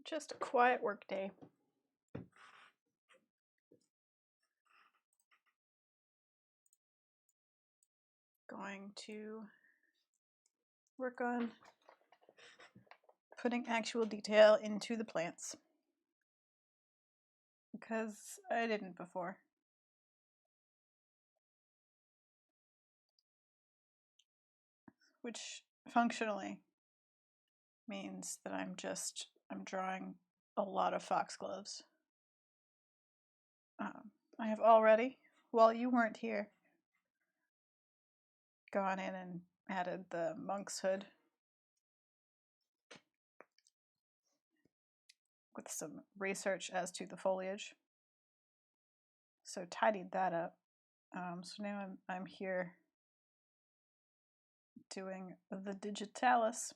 Just a quiet work day. Going to work on putting actual detail into the plants because I didn't before. Which functionally means that I'm drawing a lot of foxgloves. I have already, while you weren't here, gone in and added the monk's hood with some research as to the foliage. So tidied that up. So now I'm here doing the digitalis.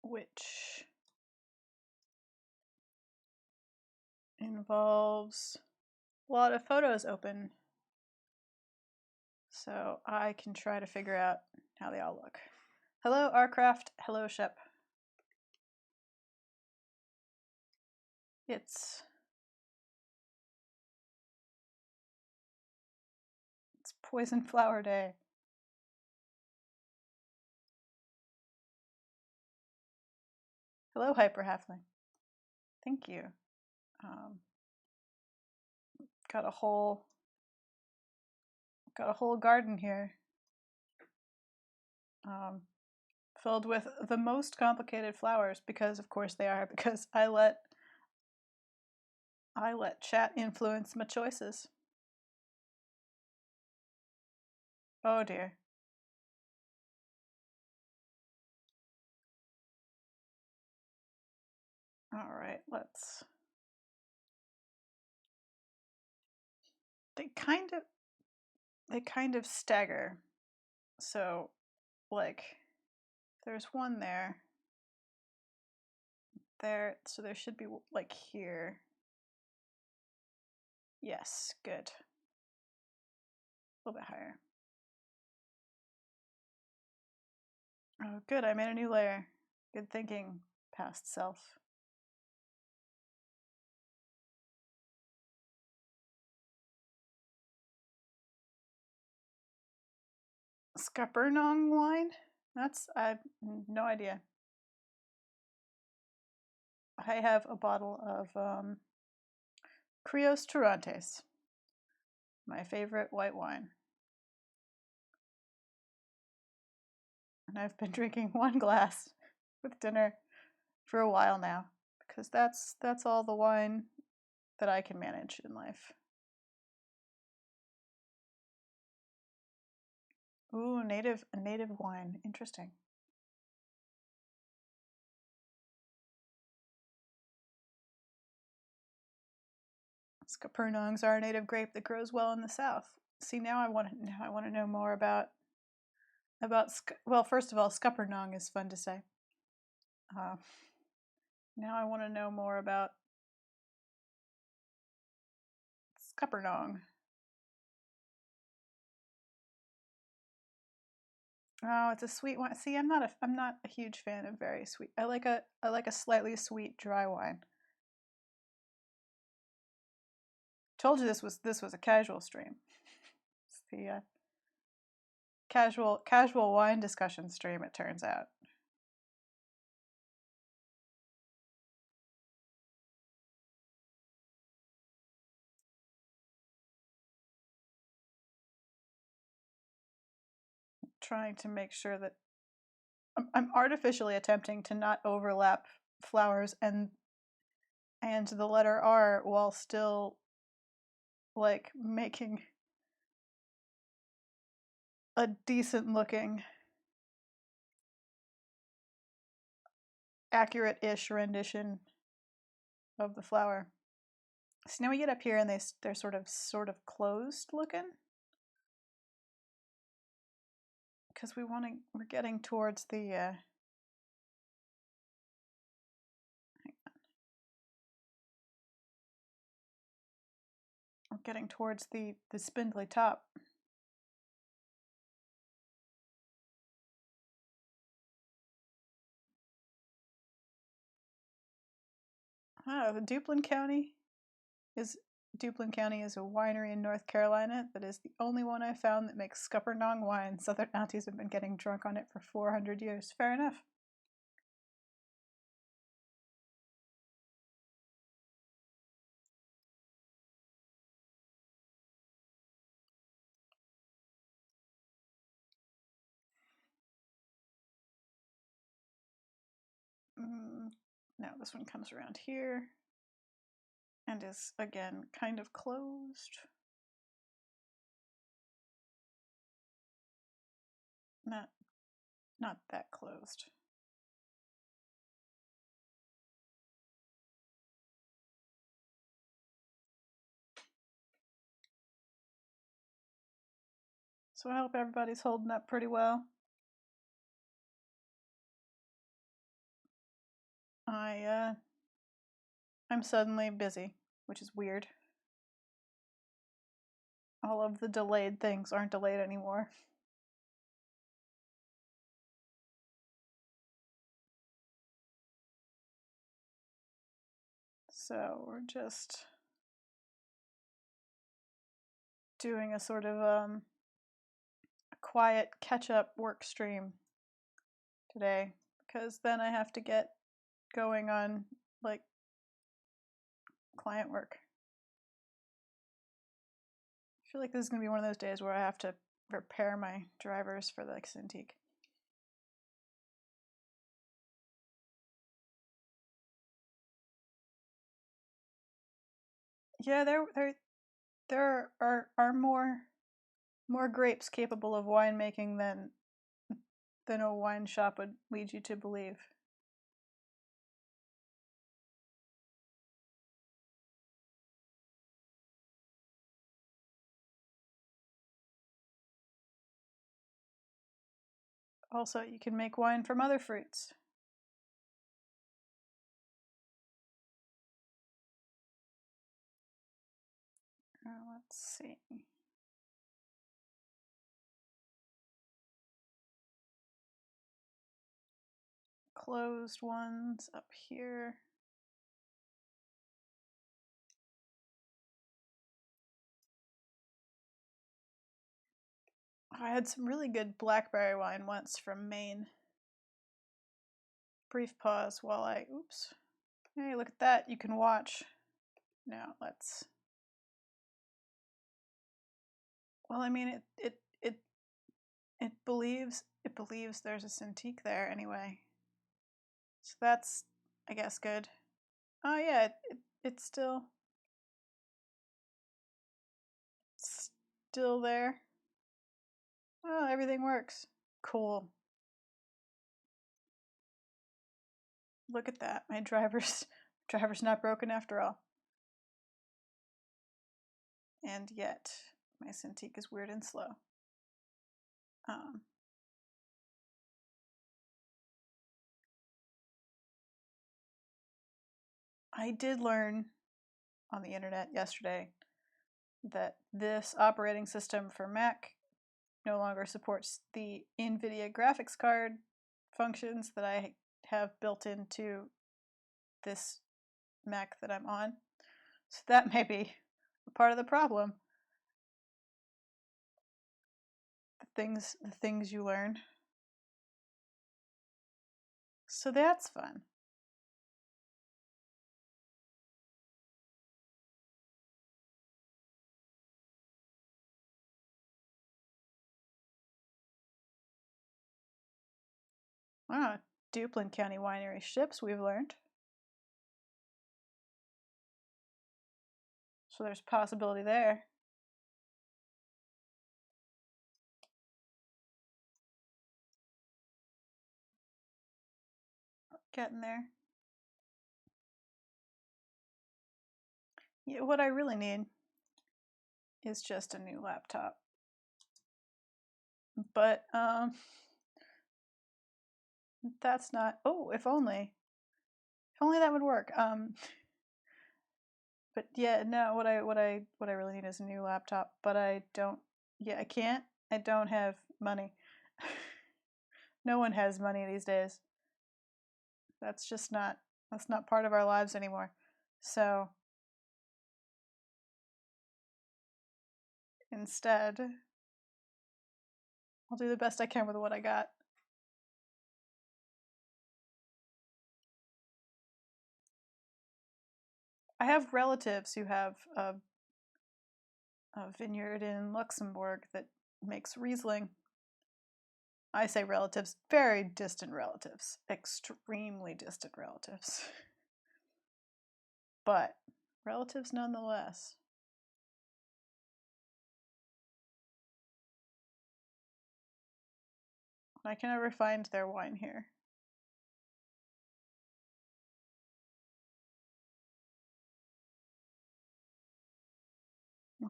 Which involves a lot of photos open, so I can try to figure out how they all look. Hello, Arcraft. Hello, Shep. It's Poison Flower Day. Hello, Hyper Halfling. Thank you. Got a whole garden here, filled with the most complicated flowers because, of course, they are. Because I let chat influence my choices. Oh dear. All right, let's. They kind of stagger. So, like, there's one there. There, so there should be like here. Yes, good. A little bit higher. Oh, good, I made a new layer. Good thinking, past self. Scuppernong wine? I have no idea. I have a bottle of Crios Turantes, my favorite white wine. And I've been drinking one glass with dinner for a while now because that's all the wine that I can manage in life. Ooh, a native wine. Interesting. Scuppernongs are a native grape that grows well in the south. See, now I want to know more about. Well, first of all, Scuppernong is fun to say. Now I want to know more about Scuppernong. Oh, it's a sweet wine. See, I'm not a huge fan of very sweet. I like a slightly sweet dry wine. Told you this was a casual stream. It's the casual wine discussion stream, it turns out. Trying to make sure that I'm artificially attempting to not overlap flowers and the letter R while still like making a decent looking accurate-ish rendition of the flower. So now we get up here and they're sort of closed looking. Because we're getting towards the hang on. We're getting towards the spindly top. Oh, Duplin County is a winery in North Carolina that is the only one I found that makes Scuppernong wine. Southern aunties have been getting drunk on it for 400 years. Fair enough. Now this one comes around here and is again kind of closed. Not that closed. So I hope everybody's holding up pretty well. I'm suddenly busy, which is weird. All of the delayed things aren't delayed anymore. So we're just doing a sort of a quiet catch-up work stream today, because then I have to get going on like client work. I feel like this is gonna be one of those days where I have to prepare my drivers for the Cintiq. Yeah, there are more grapes capable of winemaking than a wine shop would lead you to believe. Also, you can make wine from other fruits. Let's see. Closed ones up here. I had some really good blackberry wine once from Maine. Brief pause while I, oops. Hey, look at that, you can watch. Now let's, well, I mean, it believes there's a Cintiq there anyway. So that's, I guess, good. Oh yeah, it's still there. Oh, everything works. Cool. Look at that. My driver's not broken after all. And yet, my Cintiq is weird and slow. I did learn on the internet yesterday that this operating system for Mac no longer supports the NVIDIA graphics card functions that I have built into this Mac that I'm on. So that may be part of the problem. The things you learn. So that's fun. Wow, Duplin County Winery ships, we've learned. So there's possibility there. Getting there. Yeah, what I really need is just a new laptop. But that's not, oh, if only that would work. But yeah, no, what I really need is a new laptop, but I don't, yeah, I don't have money. No one has money these days. That's not part of our lives anymore. So instead, I'll do the best I can with what I got. I have relatives who have a vineyard in Luxembourg that makes Riesling. I say relatives, very distant relatives, extremely distant relatives, but relatives nonetheless. I can never find their wine here.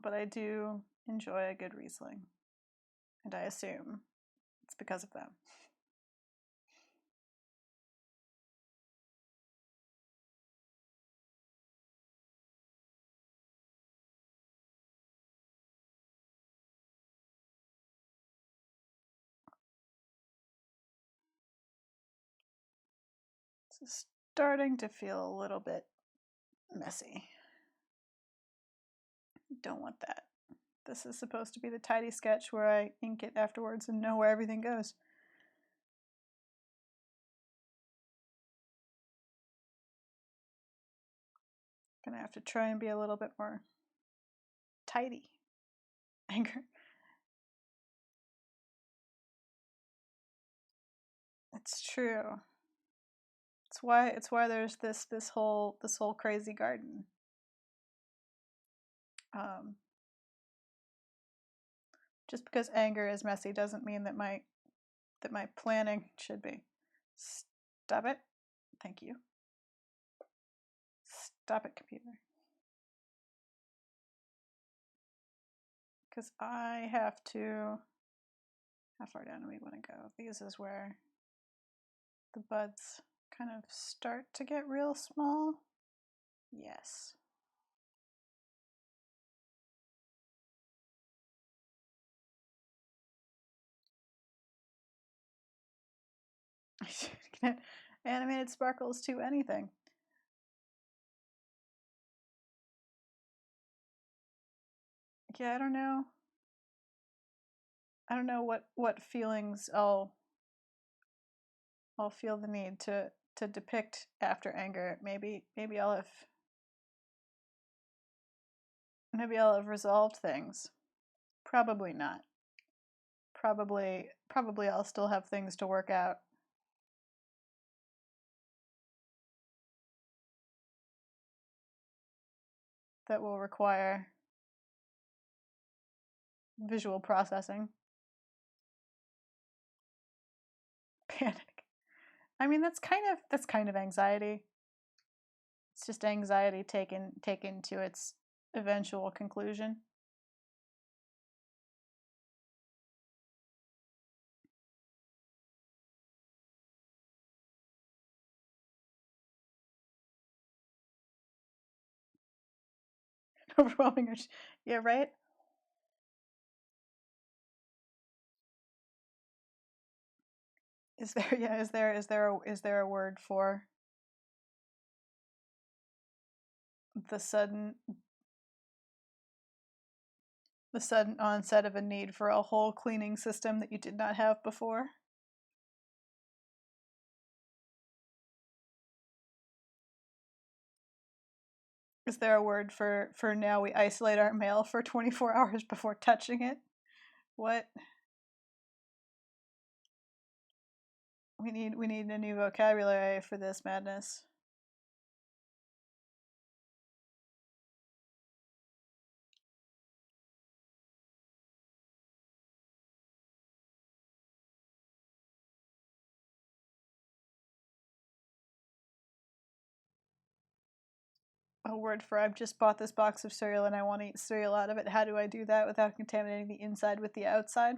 But I do enjoy a good Riesling, and I assume it's because of them. It's starting to feel a little bit messy. Don't want that. This is supposed to be the tidy sketch where I ink it afterwards and know where everything goes. Gonna have to try and be a little bit more tidy. Anger. It's true. It's why there's this whole crazy garden. Just because anger is messy doesn't mean that my planning should be. Stop it. Thank you. Stop it, computer. Because I have to. How far down do we want to go? This is where the buds kind of start to get real small. Yes. Animated sparkles to anything. Yeah, I don't know. I don't know what feelings I'll feel the need to depict after anger. Maybe I'll have resolved things. Probably not. Probably I'll still have things to work out. That will require visual processing. Panic. I mean, that's kind of anxiety. It's just anxiety taken to its eventual conclusion. Overwhelming. Yeah, right. Is there yeah is there a word for the sudden onset of a need for a whole cleaning system that you did not have before? Is there a word for now we isolate our mail for 24 hours before touching it? What? We need a new vocabulary for this madness. A word for I've just bought this box of cereal and I want to eat cereal out of it. How do I do that without contaminating the inside with the outside?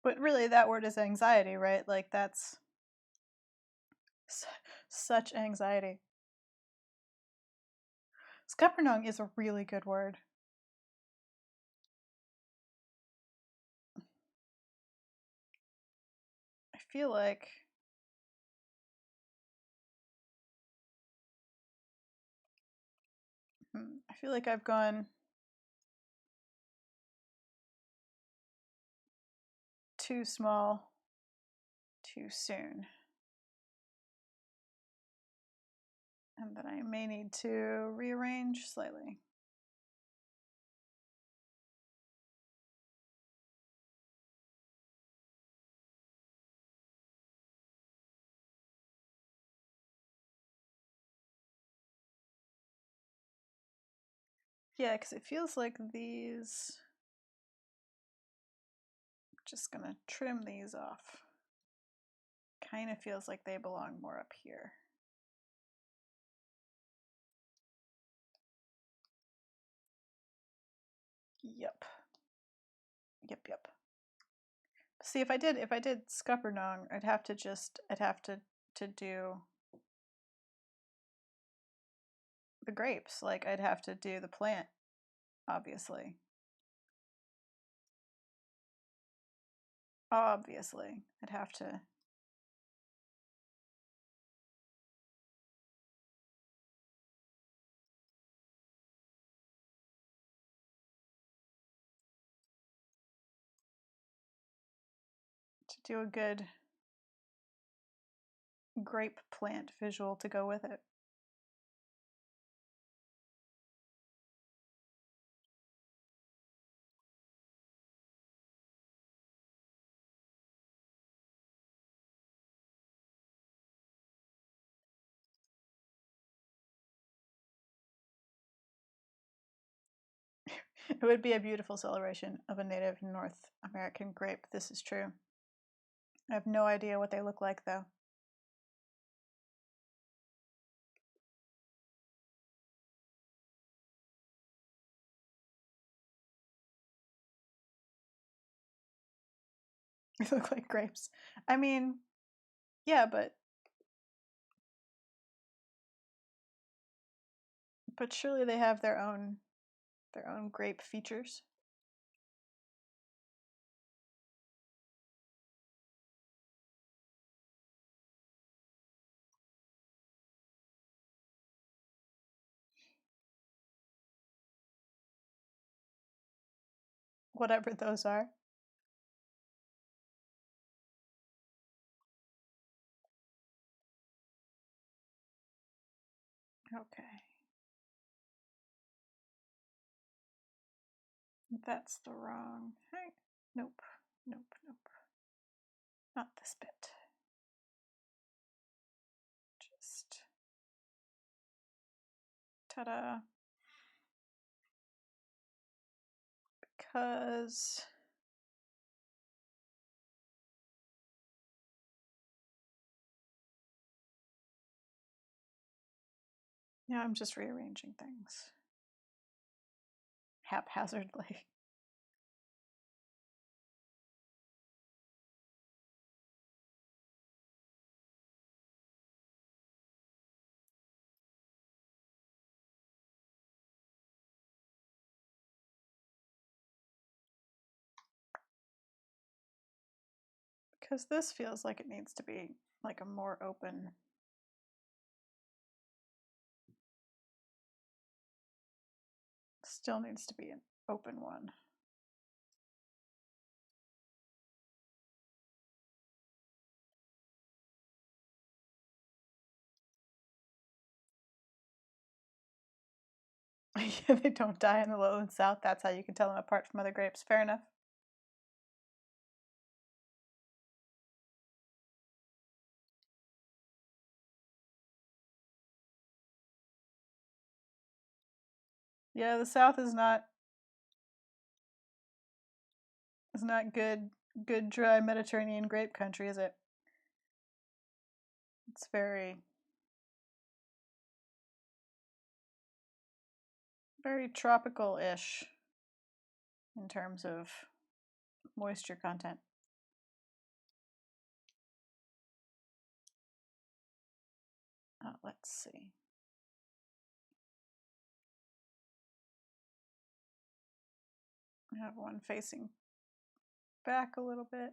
But really, that word is anxiety, right? Like, that's such anxiety. Scuppernong is a really good word. feel like I've gone too small too soon. And that I may need to rearrange slightly. Yeah, because it feels like these, I'm just gonna trim these off. Kind of feels like they belong more up here. Yep. Yep. See, if I did Scuppernong, I'd have to do the grapes. Like, I'd have to do the plant, obviously. Obviously, I'd have to. To do a good grape plant visual to go with it. It would be a beautiful celebration of a native North American grape. This is true. I have no idea what they look like, though. They look like grapes. I mean, yeah, but surely they have their own grape features. Whatever those are. Okay. That's the wrong. Hey. Nope. Not this bit. Just. Ta-da. Because. Yeah, I'm just rearranging things haphazardly. Because this feels like it needs to be like a more open. Still needs to be an open one. Yeah, they don't die in the lowland south. That's how you can tell them apart from other grapes. Fair enough. Yeah, the south is not good dry Mediterranean grape country, is it? It's very tropical-ish in terms of moisture content. Let's see. I have one facing back a little bit.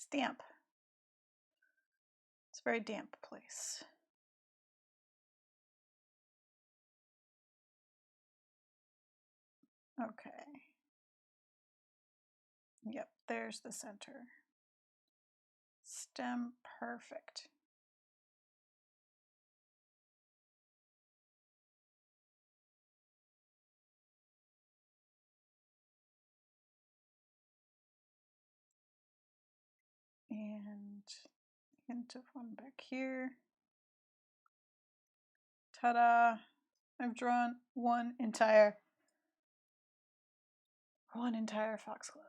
It's damp. It's a very damp place. Okay. Yep, there's the center. Stem, perfect. And hint of one back here. Ta-da! I've drawn one entire foxglove.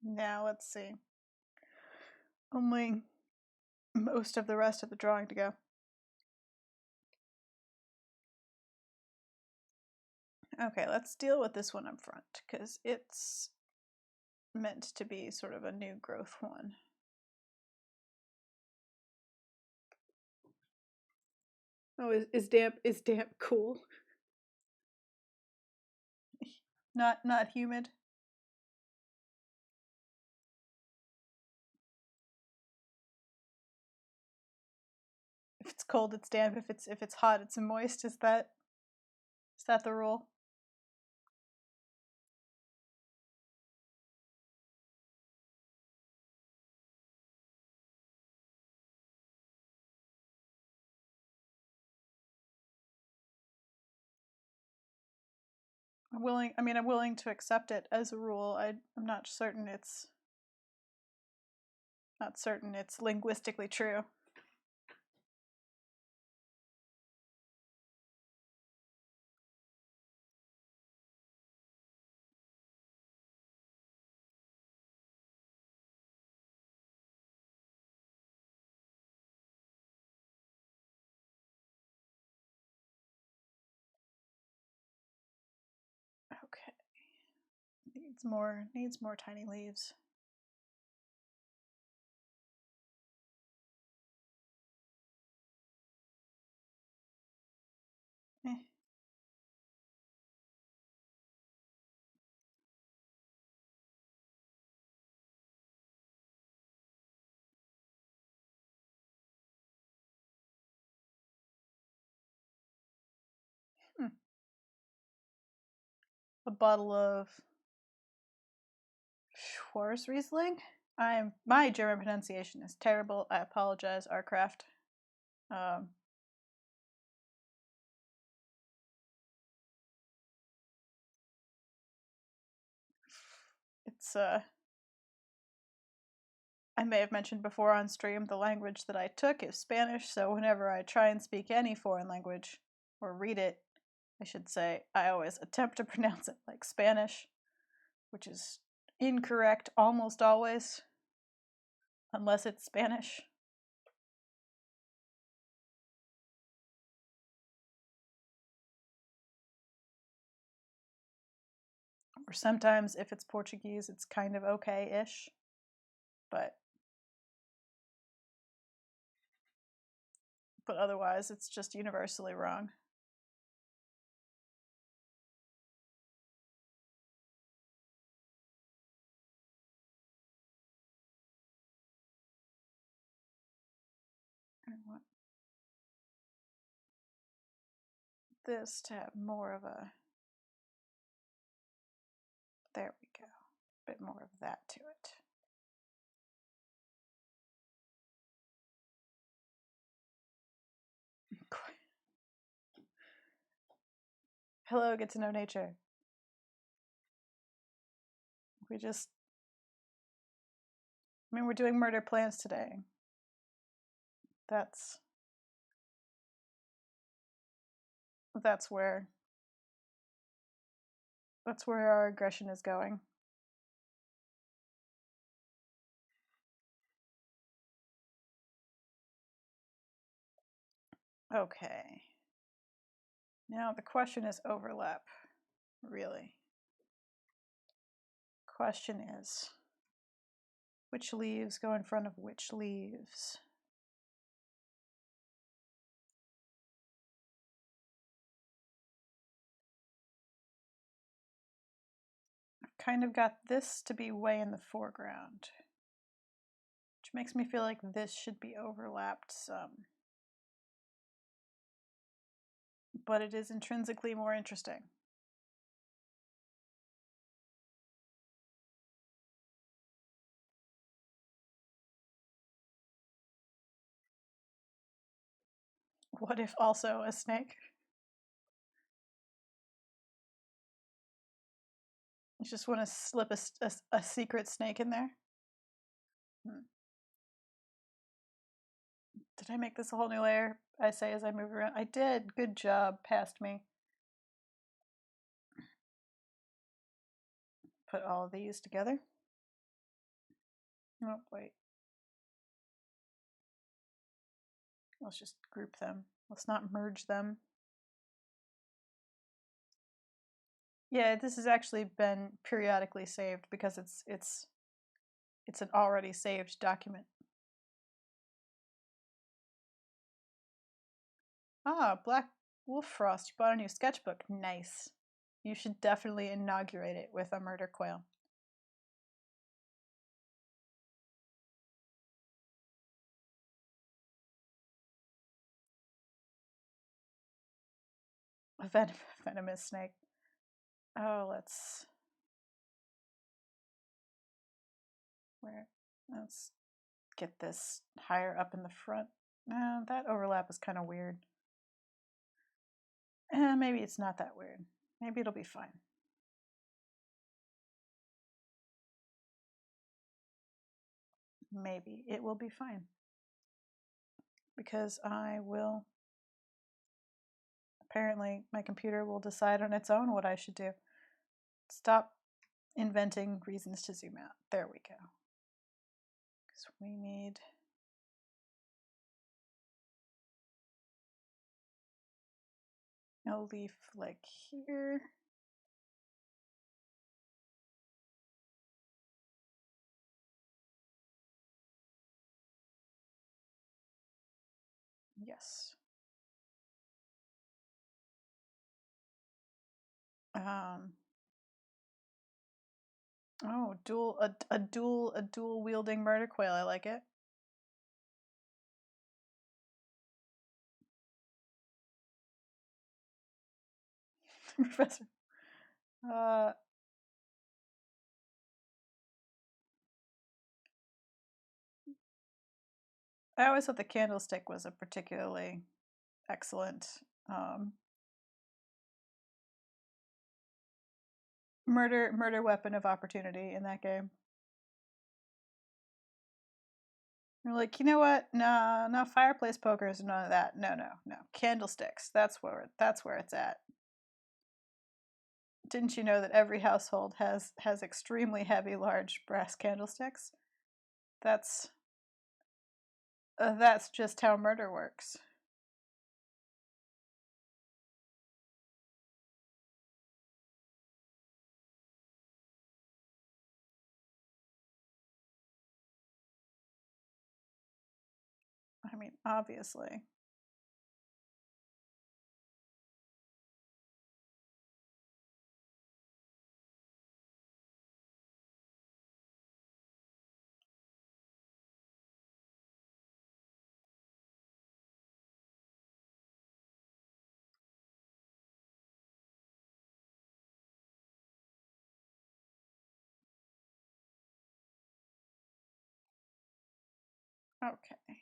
Now let's see. Only most of the rest of the drawing to go. Okay, let's deal with this one up front, because it's meant to be sort of a new growth one. Oh, is damp cool? Not humid. If it's cold, it's damp. If it's hot, it's moist. Is that the rule? I'm willing to accept it as a rule. I'm not certain it's linguistically true. Okay. Needs more tiny leaves. Eh. A bottle of Schwarzriesling. My German pronunciation is terrible. I apologize, Arcraft. It's I may have mentioned before on stream, the language that I took is Spanish, so whenever I try and speak any foreign language, or read it, I should say, I always attempt to pronounce it like Spanish, which is incorrect almost always, unless it's Spanish. Or sometimes, if it's Portuguese, it's kind of okay-ish, but otherwise, it's just universally wrong. I want this to have more of a... There we go. A bit more of that to it. Hello, get to know nature. We're doing murder plants today. That's where our aggression is going. Okay. Now the question is overlap, really. Question is, which leaves go in front of which leaves? kind of got this to be way in the foreground, which makes me feel like this should be overlapped some. But it is intrinsically more interesting. What if also a snake? You just want to slip a secret snake in there? Did I make this a whole new layer? I say as I move around. I did. Good job. Past me. Put all of these together. Oh, wait. Let's just group them. Let's not merge them. Yeah, this has actually been periodically saved because it's an already saved document. Ah, Black Wolf Frost, you bought a new sketchbook. Nice. You should definitely inaugurate it with a murder quail. A venomous snake. Oh, let's get this higher up in the front. No, that overlap is kind of weird. Maybe it's not that weird. Maybe it'll be fine. Maybe it will be fine. Because apparently my computer will decide on its own what I should do. Stop inventing reasons to zoom out. There we go. Because we need a leaf like here. Yes. Oh, a dual wielding murder quail. I like it. Professor. I always thought the candlestick was a particularly excellent murder weapon of opportunity in that game. You're like, you know what? No fireplace pokers, none of that. No. Candlesticks. That's where it's at. Didn't you know that every household has extremely heavy, large brass candlesticks? That's just how murder works. I mean, obviously. Okay.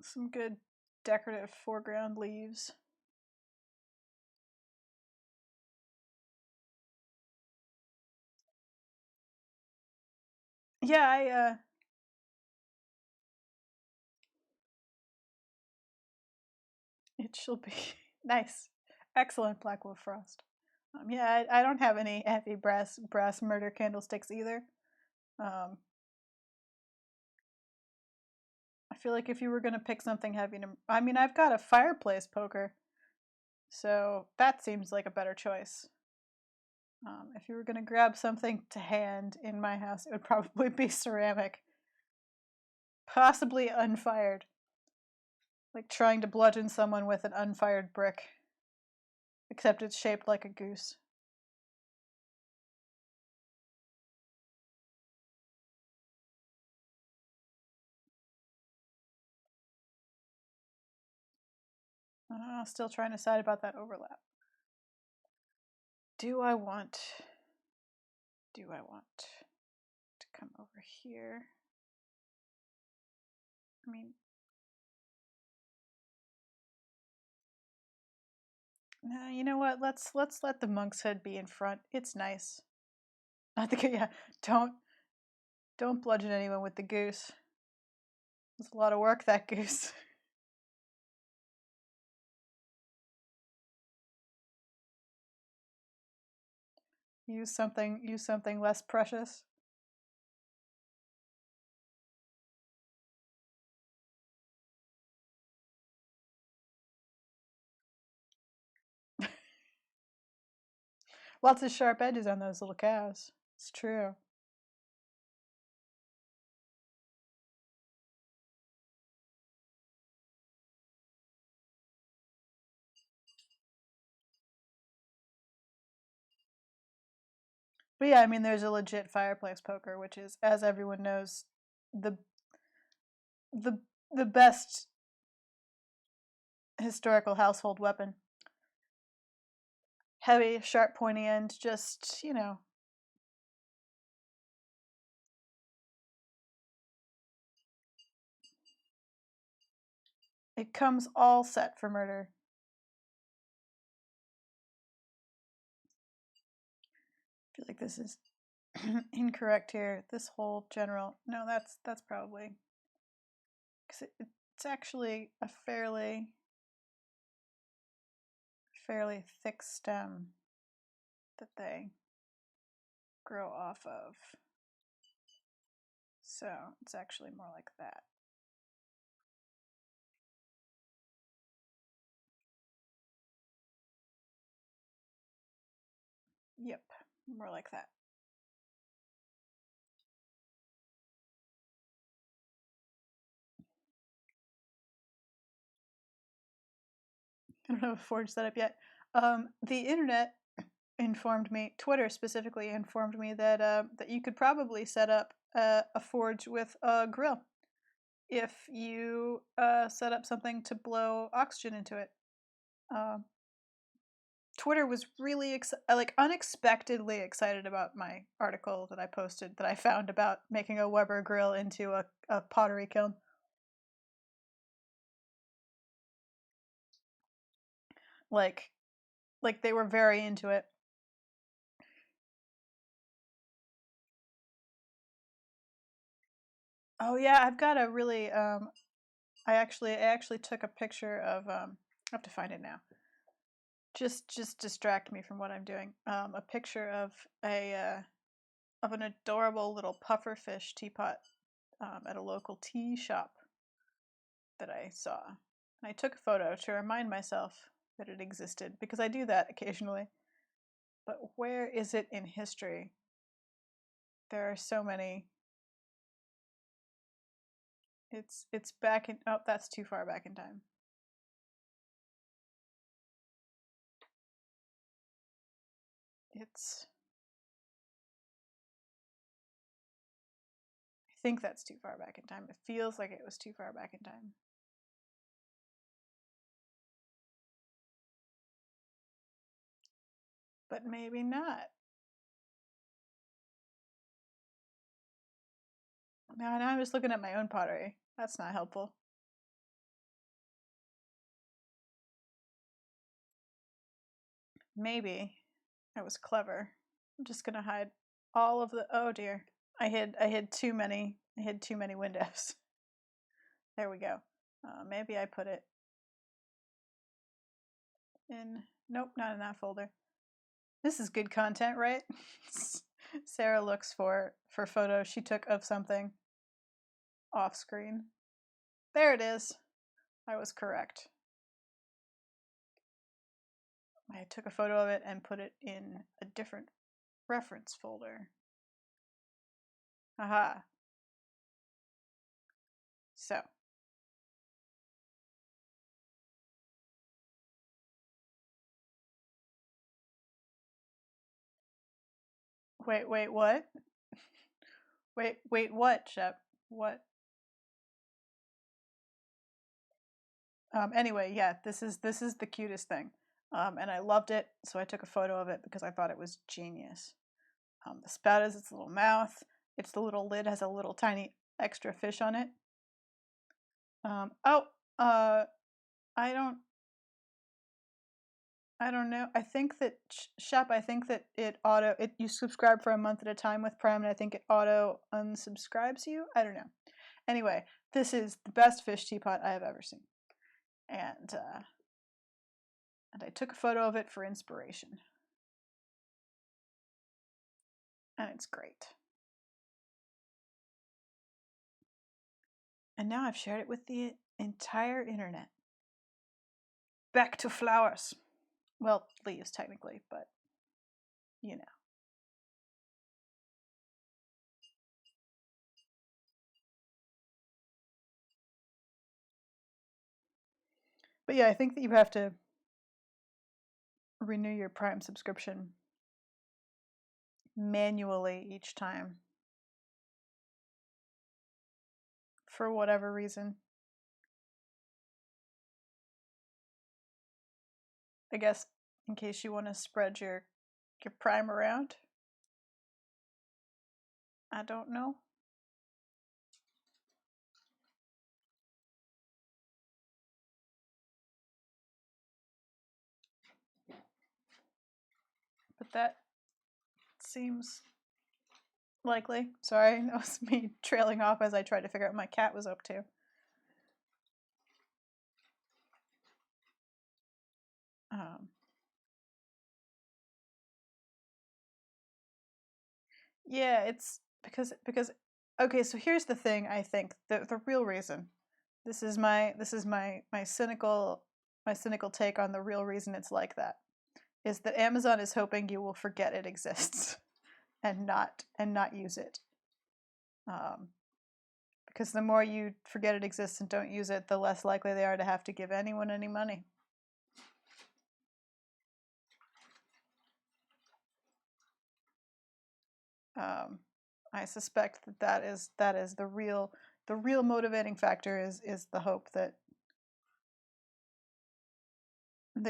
Some good decorative foreground leaves. Yeah, it shall be nice. Excellent Black Wolf Frost. Yeah, I don't have any heavy brass murder candlesticks either. I feel like if you were going to pick something heavy I mean, I've got a fireplace poker, so that seems like a better choice. If you were going to grab something to hand in my house, it would probably be ceramic. Possibly unfired. Like trying to bludgeon someone with an unfired brick. except it's shaped like a goose. Still trying to decide about that overlap. Do I want to come over here? I mean, no, you know what? Let's let the monk's head be in front. It's nice. I think yeah. Don't bludgeon anyone with the goose. It's a lot of work, that goose. Use something less precious. Lots of sharp edges on those little cows. It's true. But yeah, I mean, there's a legit fireplace poker, which is, as everyone knows, the the the best historical household weapon. Heavy, sharp, pointy end, just, you know. It comes all set for murder. I feel like this is incorrect here. This whole general, no, that's probably, because it's actually a fairly thick stem that they grow off of. So it's actually more like that. Yep, more like that. I don't have a forge set up yet. The internet informed me, Twitter specifically informed me that that you could probably set up a forge with a grill if you set up something to blow oxygen into it. Twitter was really unexpectedly excited about my article that I posted that I found about making a Weber grill into a pottery kiln. Like they were very into it. Oh yeah, I've got a really I actually took a picture of I have to find it now. Just distract me from what I'm doing. A picture of an adorable little pufferfish teapot at a local tea shop that I saw. And I took a photo to remind myself that it existed because I do that occasionally. But where is it in history? There are so many. It's back in, oh, that's too far back in time. It's, I think that's too far back in time. It feels like it was too far back in time. But maybe not. Now I'm just looking at my own pottery. That's not helpful. Maybe I was clever. I'm just gonna hide all of the, oh dear. I hid too many windows. There we go. Maybe I put it in, nope, not in that folder. This is good content, right? Sarah looks for photos she took of something off screen. There it is. I was correct. I took a photo of it and put it in a different reference folder. Aha. So. Wait, what? Wait, what, Shep? What? Anyway, yeah, this is the cutest thing. And I loved it, so I took a photo of it because I thought it was genius. The spout is its little mouth. Its the little lid has a little tiny extra fish on it. Oh, I don't know. I think that Shep. I think that you subscribe for a month at a time with Prime, and I think it auto unsubscribes you. I don't know. Anyway, this is the best fish teapot I have ever seen, and I took a photo of it for inspiration, and it's great. And now I've shared it with the entire internet. Back to flowers. Well, leaves technically, but you know. But yeah, I think that you have to renew your Prime subscription manually each time for whatever reason. I guess in case you want to spread your Prime around. I don't know. But that seems likely. Sorry, that was me trailing off as I tried to figure out what my cat was up to. Yeah, it's because okay, so here's the thing. I think the real reason, this is my cynical take on the real reason it's like that, is that Amazon is hoping you will forget it exists and not use it. Because the more you forget it exists and don't use it, the less likely they are to have to give anyone any money. I suspect that is the real motivating factor is the hope that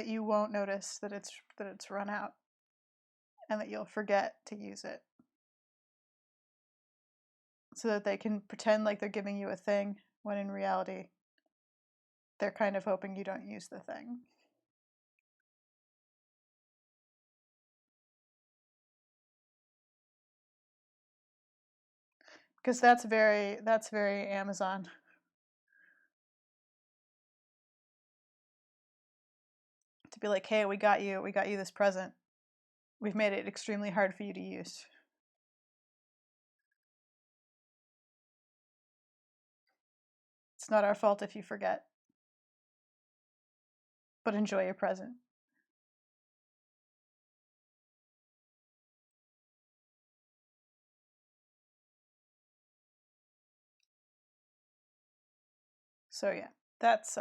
you won't notice that it's run out and that you'll forget to use it, so that they can pretend like they're giving you a thing when in reality they're kind of hoping you don't use the thing. Because that's very Amazon. To be like, hey, we got you this present. We've made it extremely hard for you to use. It's not our fault if you forget. But enjoy your present. So yeah, that's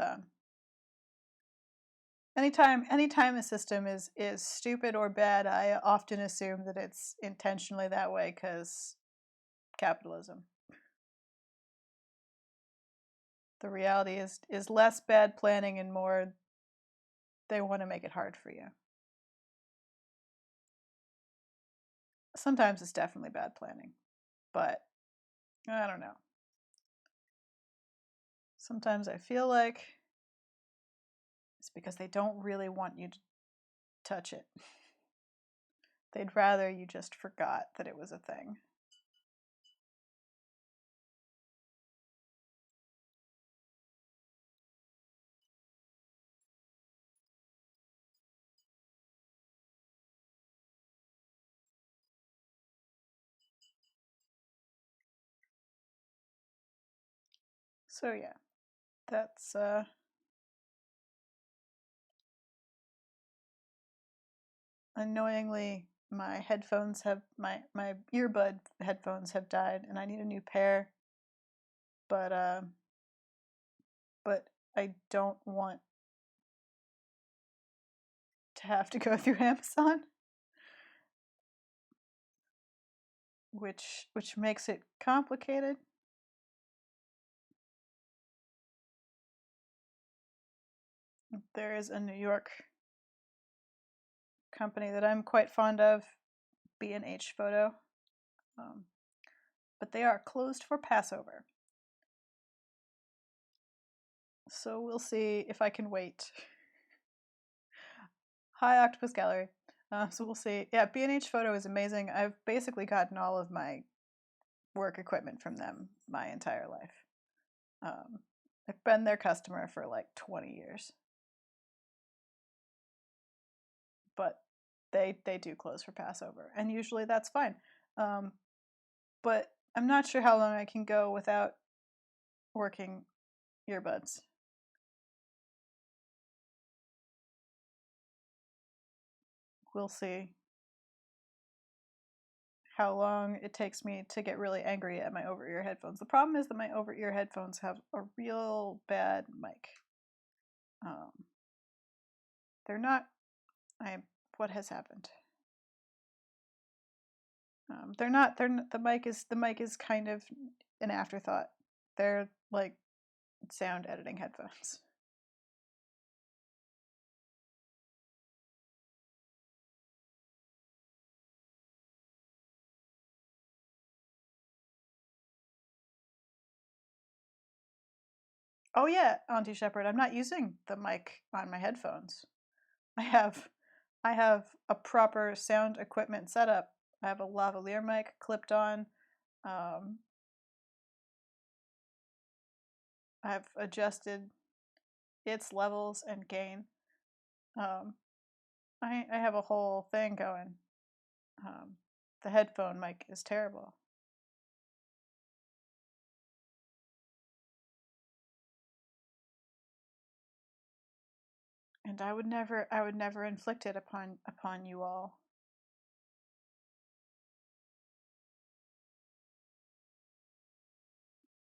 anytime a system is stupid or bad, I often assume that it's intentionally that way because capitalism. The reality is less bad planning and more they want to make it hard for you. Sometimes it's definitely bad planning, but I don't know. Sometimes I feel like it's because they don't really want you to touch it. They'd rather you just forgot that it was a thing. So yeah, that's annoyingly my my earbud headphones have died and I need a new pair. But but I don't want to have to go through Amazon. which makes it complicated. There is a New York company that I'm quite fond of, B&H Photo, but they are closed for Passover. So we'll see if I can wait. Hi, Octopus Gallery. So we'll see. Yeah, B&H Photo is amazing. I've basically gotten all of my work equipment from them my entire life. I've been their customer for like 20 years. But they do close for Passover, and usually that's fine. But I'm not sure how long I can go without working earbuds. We'll see how long it takes me to get really angry at my over-ear headphones. The problem is that my over-ear headphones have a real bad mic. They're not. What has happened? They're not. The mic is kind of an afterthought. They're like sound editing headphones. Oh yeah, Auntie Shepherd, I'm not using the mic on my headphones. I have a proper sound equipment setup. I have a lavalier mic clipped on. I've adjusted its levels and gain. I have a whole thing going. The headphone mic is terrible. And I would never inflict it upon you all.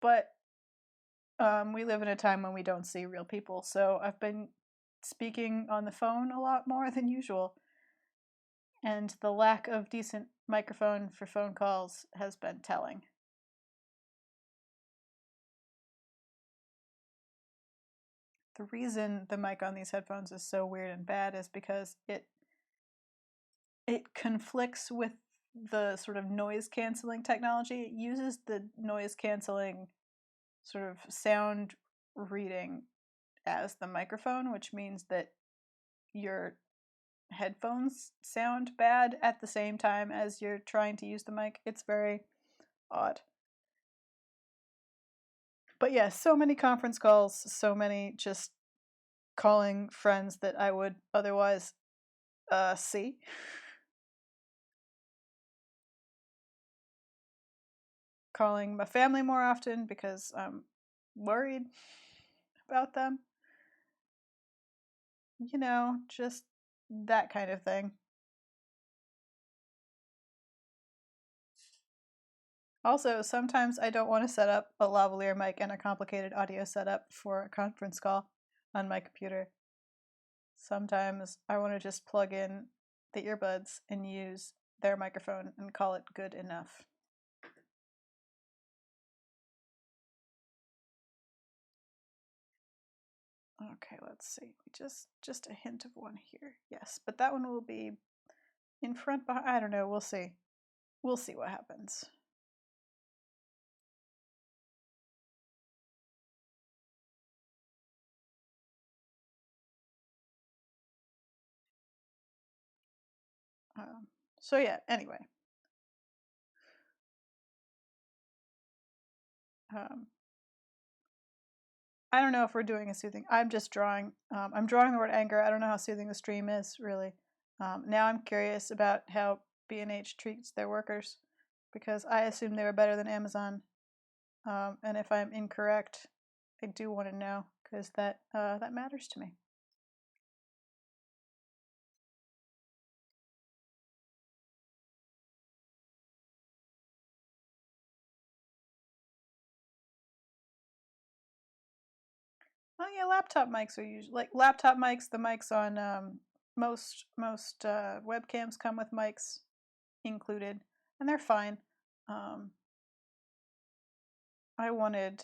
But we live in a time when we don't see real people, so I've been speaking on the phone a lot more than usual. And the lack of decent microphone for phone calls has been telling. The reason the mic on these headphones is so weird and bad is because it conflicts with the sort of noise canceling technology. It uses the noise canceling sort of sound reading as the microphone, which means that your headphones sound bad at the same time as you're trying to use the mic. It's very odd. But yeah, so many conference calls, so many just calling friends that I would otherwise see. Calling my family more often because I'm worried about them. You know, just that kind of thing. Also, sometimes I don't want to set up a lavalier mic and a complicated audio setup for a conference call on my computer. Sometimes I want to just plug in the earbuds and use their microphone and call it good enough. Okay, let's see. Just a hint of one here. Yes, but that one will be in front, behind. I don't know. We'll see. We'll see what happens. So yeah. Anyway, I don't know if we're doing a soothing. I'm just drawing. I'm drawing the word anger. I don't know how soothing the stream is really. Now I'm curious about how B&H treats their workers, because I assume they were better than Amazon. And if I'm incorrect, I do want to know, because that matters to me. Oh yeah, laptop mics are usually like laptop mics. The mics on most webcams come with mics included, and they're fine. I wanted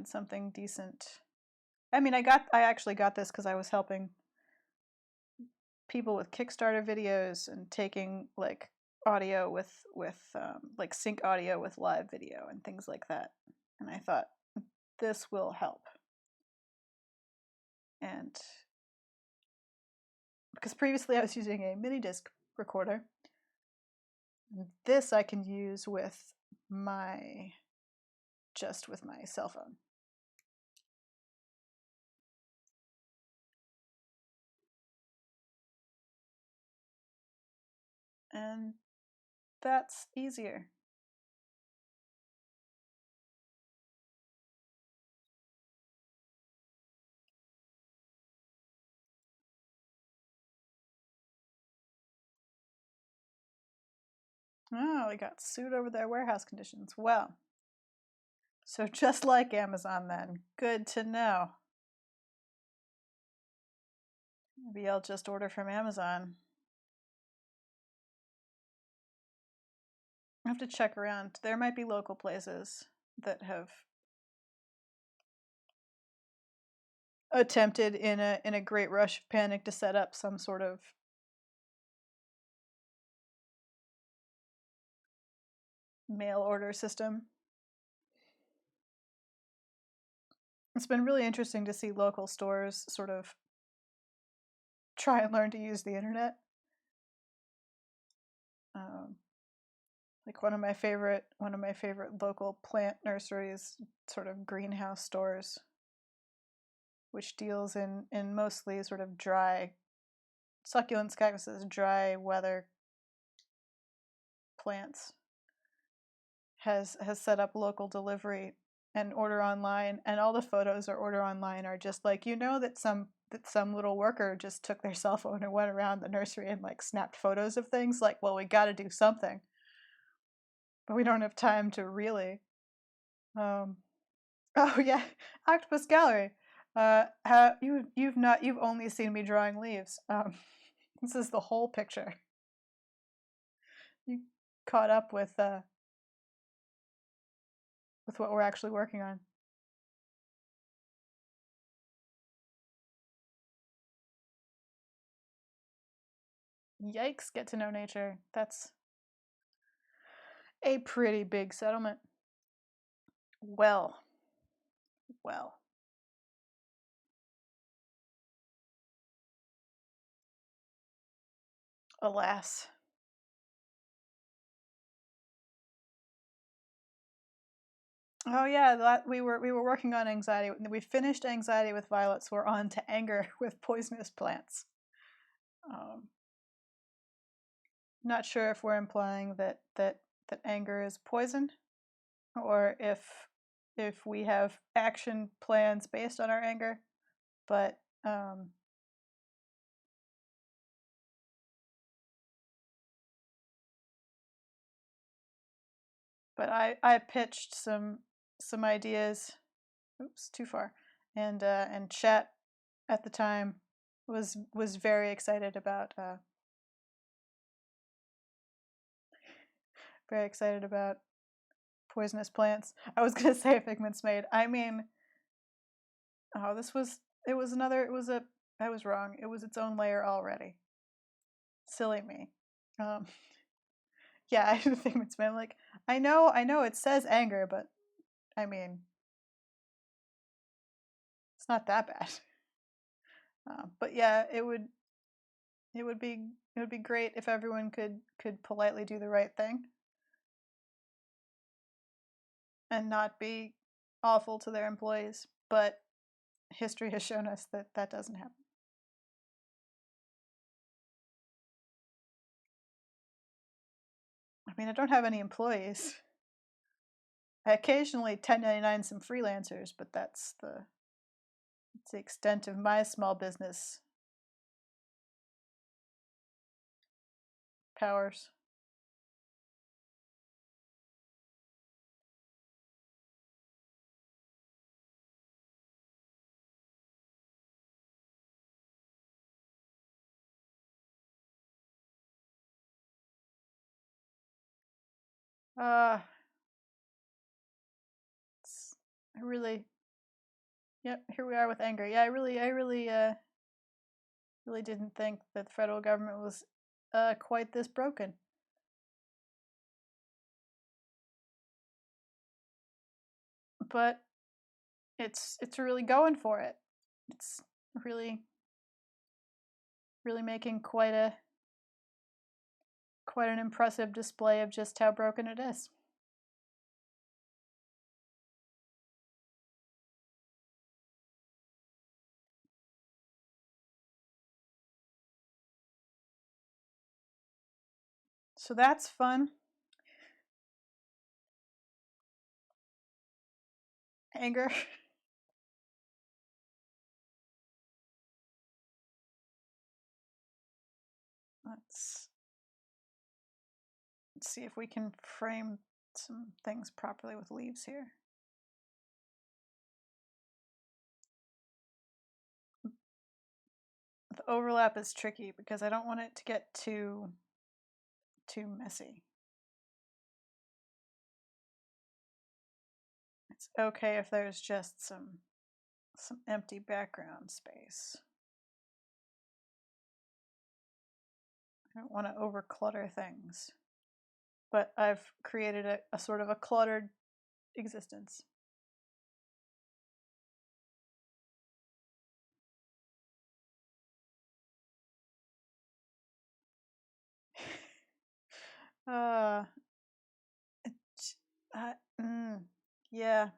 something decent. I mean, I actually got this because I was helping people with Kickstarter videos and taking like audio with like sync audio with live video and things like that. And I thought this will help. And because previously I was using a mini disc recorder, this I can use with my cell phone. And that's easier. Oh, they got sued over their warehouse conditions. Well, so just like Amazon then. Good to know. Maybe I'll just order from Amazon. I have to check around. There might be local places that have attempted in a great rush of panic to set up some sort of mail order system. It's been really interesting to see local stores sort of try and learn to use the internet. Like one of my favorite local plant nurseries, sort of greenhouse stores, which deals in mostly sort of dry succulents, cactuses, dry weather plants, has set up local delivery and order online, and all the photos or order online are just like, you know, that some little worker just took their cell phone and went around the nursery and like snapped photos of things. Like, well, we got to do something, but we don't have time to really. Oh yeah, Octopus Gallery. You've only seen me drawing leaves. This is the whole picture. You caught up with what we're actually working on. Yikes, get to know nature. That's a pretty big settlement. Well. Alas. Oh yeah, that we were working on anxiety. We finished anxiety with violets. We're on to anger with poisonous plants. Not sure if we're implying that anger is poison, or if we have action plans based on our anger, but I pitched some ideas. Oops, too far. And chat at the time was very excited about poisonous plants. I was gonna say Figment's made. I mean, oh, it was I was wrong. It was its own layer already. Silly me. Yeah, I think Figment's made. Like, I know it says anger, but I mean, it's not that bad. But yeah, it would be great if everyone could politely do the right thing and not be awful to their employees. But history has shown us that that doesn't happen. I mean, I don't have any employees. I occasionally 1099 some freelancers, but that's the extent of my small business powers. Uh, I really, yep, here we are with anger. Yeah, really didn't think that the federal government was quite this broken. But it's really going for it. It's really making quite an impressive display of just how broken it is. So that's fun. Anger. let's let's see if we can frame some things properly with leaves here. The overlap is tricky because I don't want it to get too messy. It's okay if there's just some empty background space. I don't want to overclutter things, but I've created a sort of a cluttered existence. uh, uh, mm, yeah.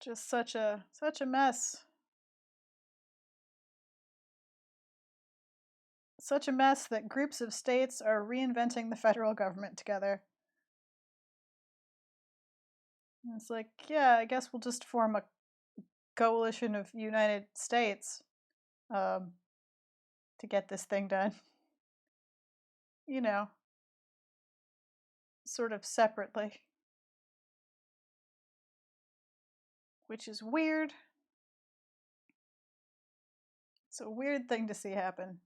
Just such a mess. Such a mess that groups of states are reinventing the federal government together. And it's like, yeah, I guess we'll just form a coalition of United States um, to get this thing done. You know, sort of separately. Which is weird. It's a weird thing to see happen.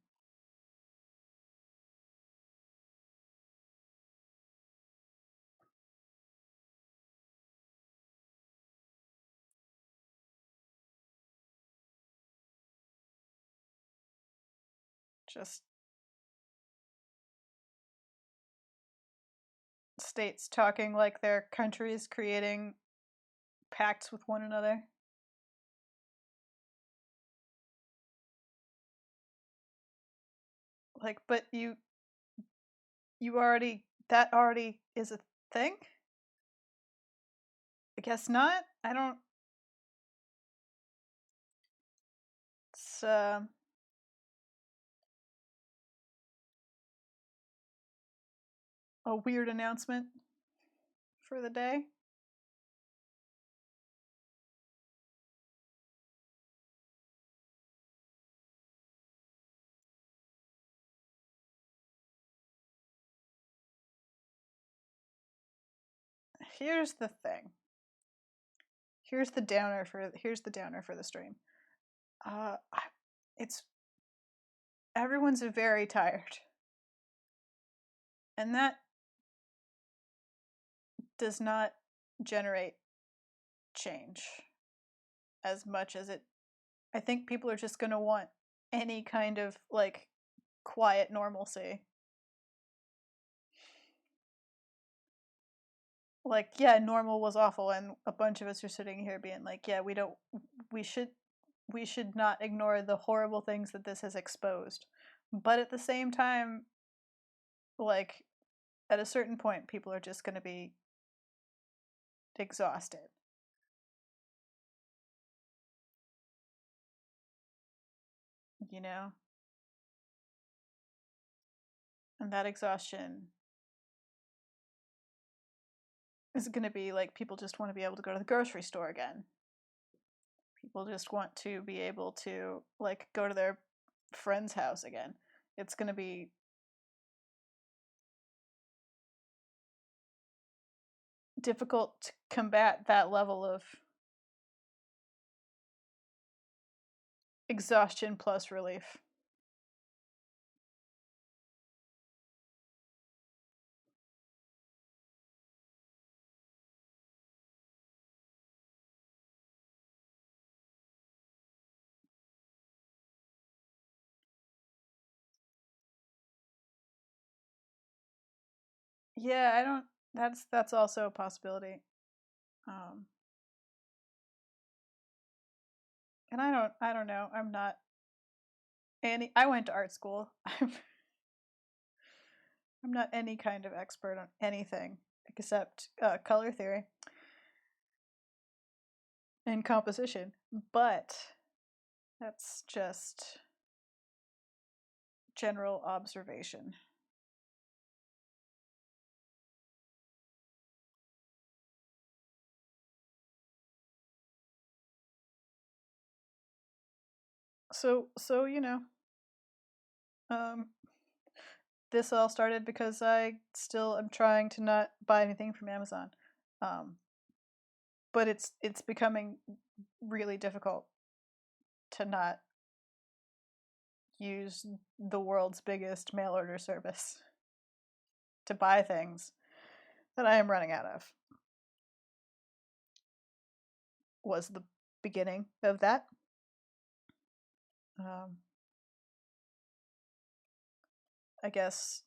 Just states talking like their countries creating pacts with one another. Like, but you already, that already is a thing? I guess not. I don't. It's a weird announcement for the day. Here's the thing. Here's the downer for the stream. Uh, it's everyone's very tired, and that does not generate change as much as it. I think people are just going to want any kind of like quiet normalcy. Like, yeah, normal was awful, and a bunch of us are sitting here being like, yeah, we should not ignore the horrible things that this has exposed. But at the same time, like, at a certain point, people are just going to be exhausted. You know? And that exhaustion is going to be like people just want to be able to go to the grocery store again. People just want to be able to like go to their friend's house again. It's going to be difficult to combat that level of exhaustion plus relief. Yeah, I don't. That's also a possibility. Um, and I don't know. I'm not any. I went to art school. I'm not any kind of expert on anything except color theory and composition. But that's just general observation. So um, this all started because I still am trying to not buy anything from Amazon, um, but it's becoming really difficult to not use the world's biggest mail order service to buy things that I am running out of. Was the beginning of that. Um, I guess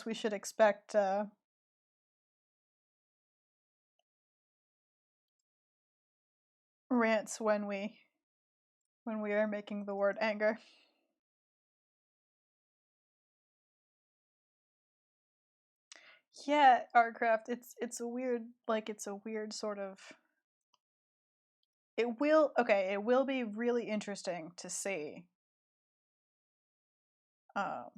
we should expect rants when we are making the word anger. Yeah, Artcraft. It's a weird it's a weird sort of. It will be really interesting to see um,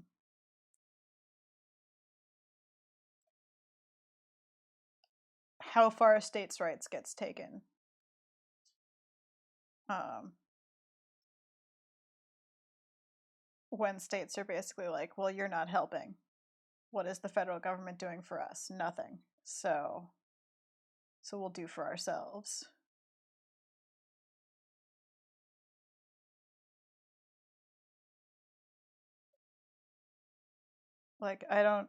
how far states' rights gets taken. Um, when states are basically like, well, you're not helping. What is the federal government doing for us? Nothing. So we'll do for ourselves. Like I don't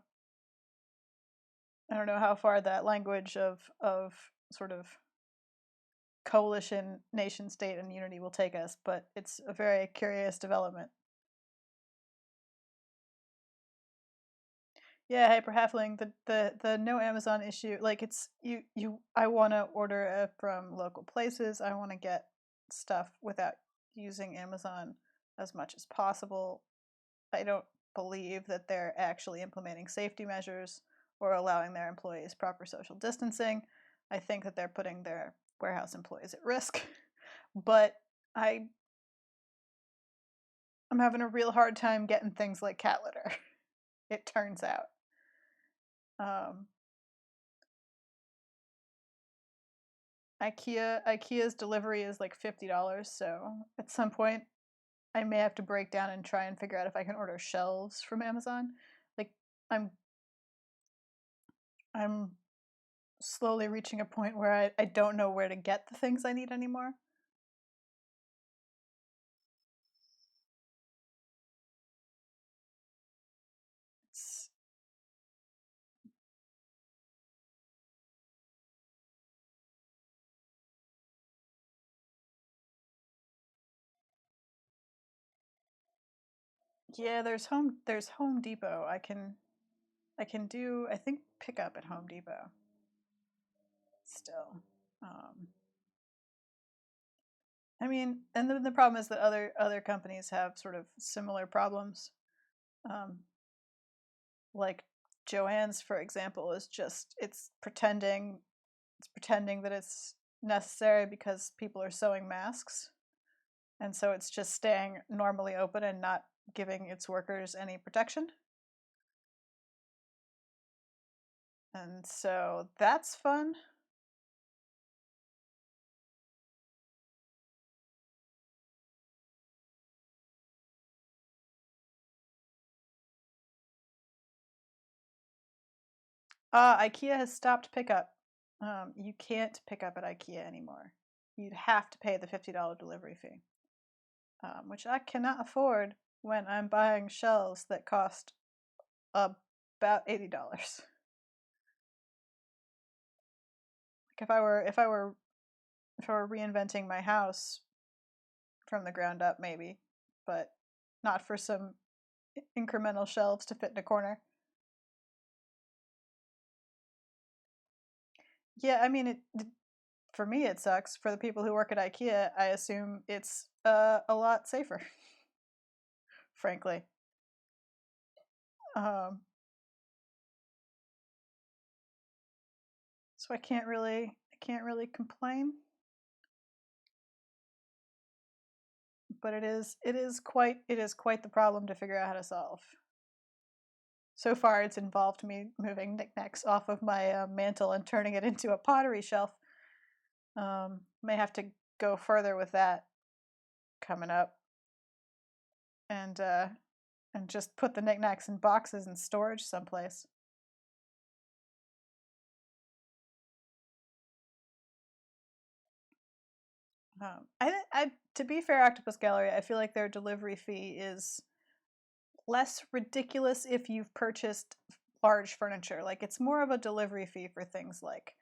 know how far that language of sort of coalition, nation state, and unity will take us, but it's a very curious development. Yeah, hyper halfling. The no Amazon issue, like it's you. I want to order from local places. I want to get stuff without using Amazon as much as possible. I don't believe that they're actually implementing safety measures or allowing their employees proper social distancing. I think that they're putting their warehouse employees at risk. But I I'm having a real hard time getting things like cat litter. It turns out. Um, IKEA's delivery is like $50, so at some point I may have to break down and try and figure out if I can order shelves from Amazon. Like I'm I'm slowly reaching a point where I don't know where to get the things I need anymore. It's, yeah, there's Home Depot. I can do I think pickup at Home Depot still. Um, I mean, and the problem is that other companies have sort of similar problems. Um, like Joanne's, for example, is just it's pretending that it's necessary because people are sewing masks, and so it's just staying normally open and not giving its workers any protection. And so that's fun. IKEA has stopped pickup. You can't pick up at IKEA anymore. You'd have to pay the $50 delivery fee, which I cannot afford when I'm buying shelves that cost about $80. Like if I were reinventing my house from the ground up, maybe, but not for some incremental shelves to fit in a corner. Yeah, I mean, for me it sucks. For the people who work at IKEA, I assume it's a lot safer, frankly. Um, so I can't really complain. But it is quite the problem to figure out how to solve. So far, it's involved me moving knickknacks off of my mantle and turning it into a pottery shelf. May have to go further with that coming up, and just put the knickknacks in boxes in storage someplace. To be fair, Octopus Gallery, I feel like their delivery fee is less ridiculous if you've purchased large furniture. Like it's more of a delivery fee for things like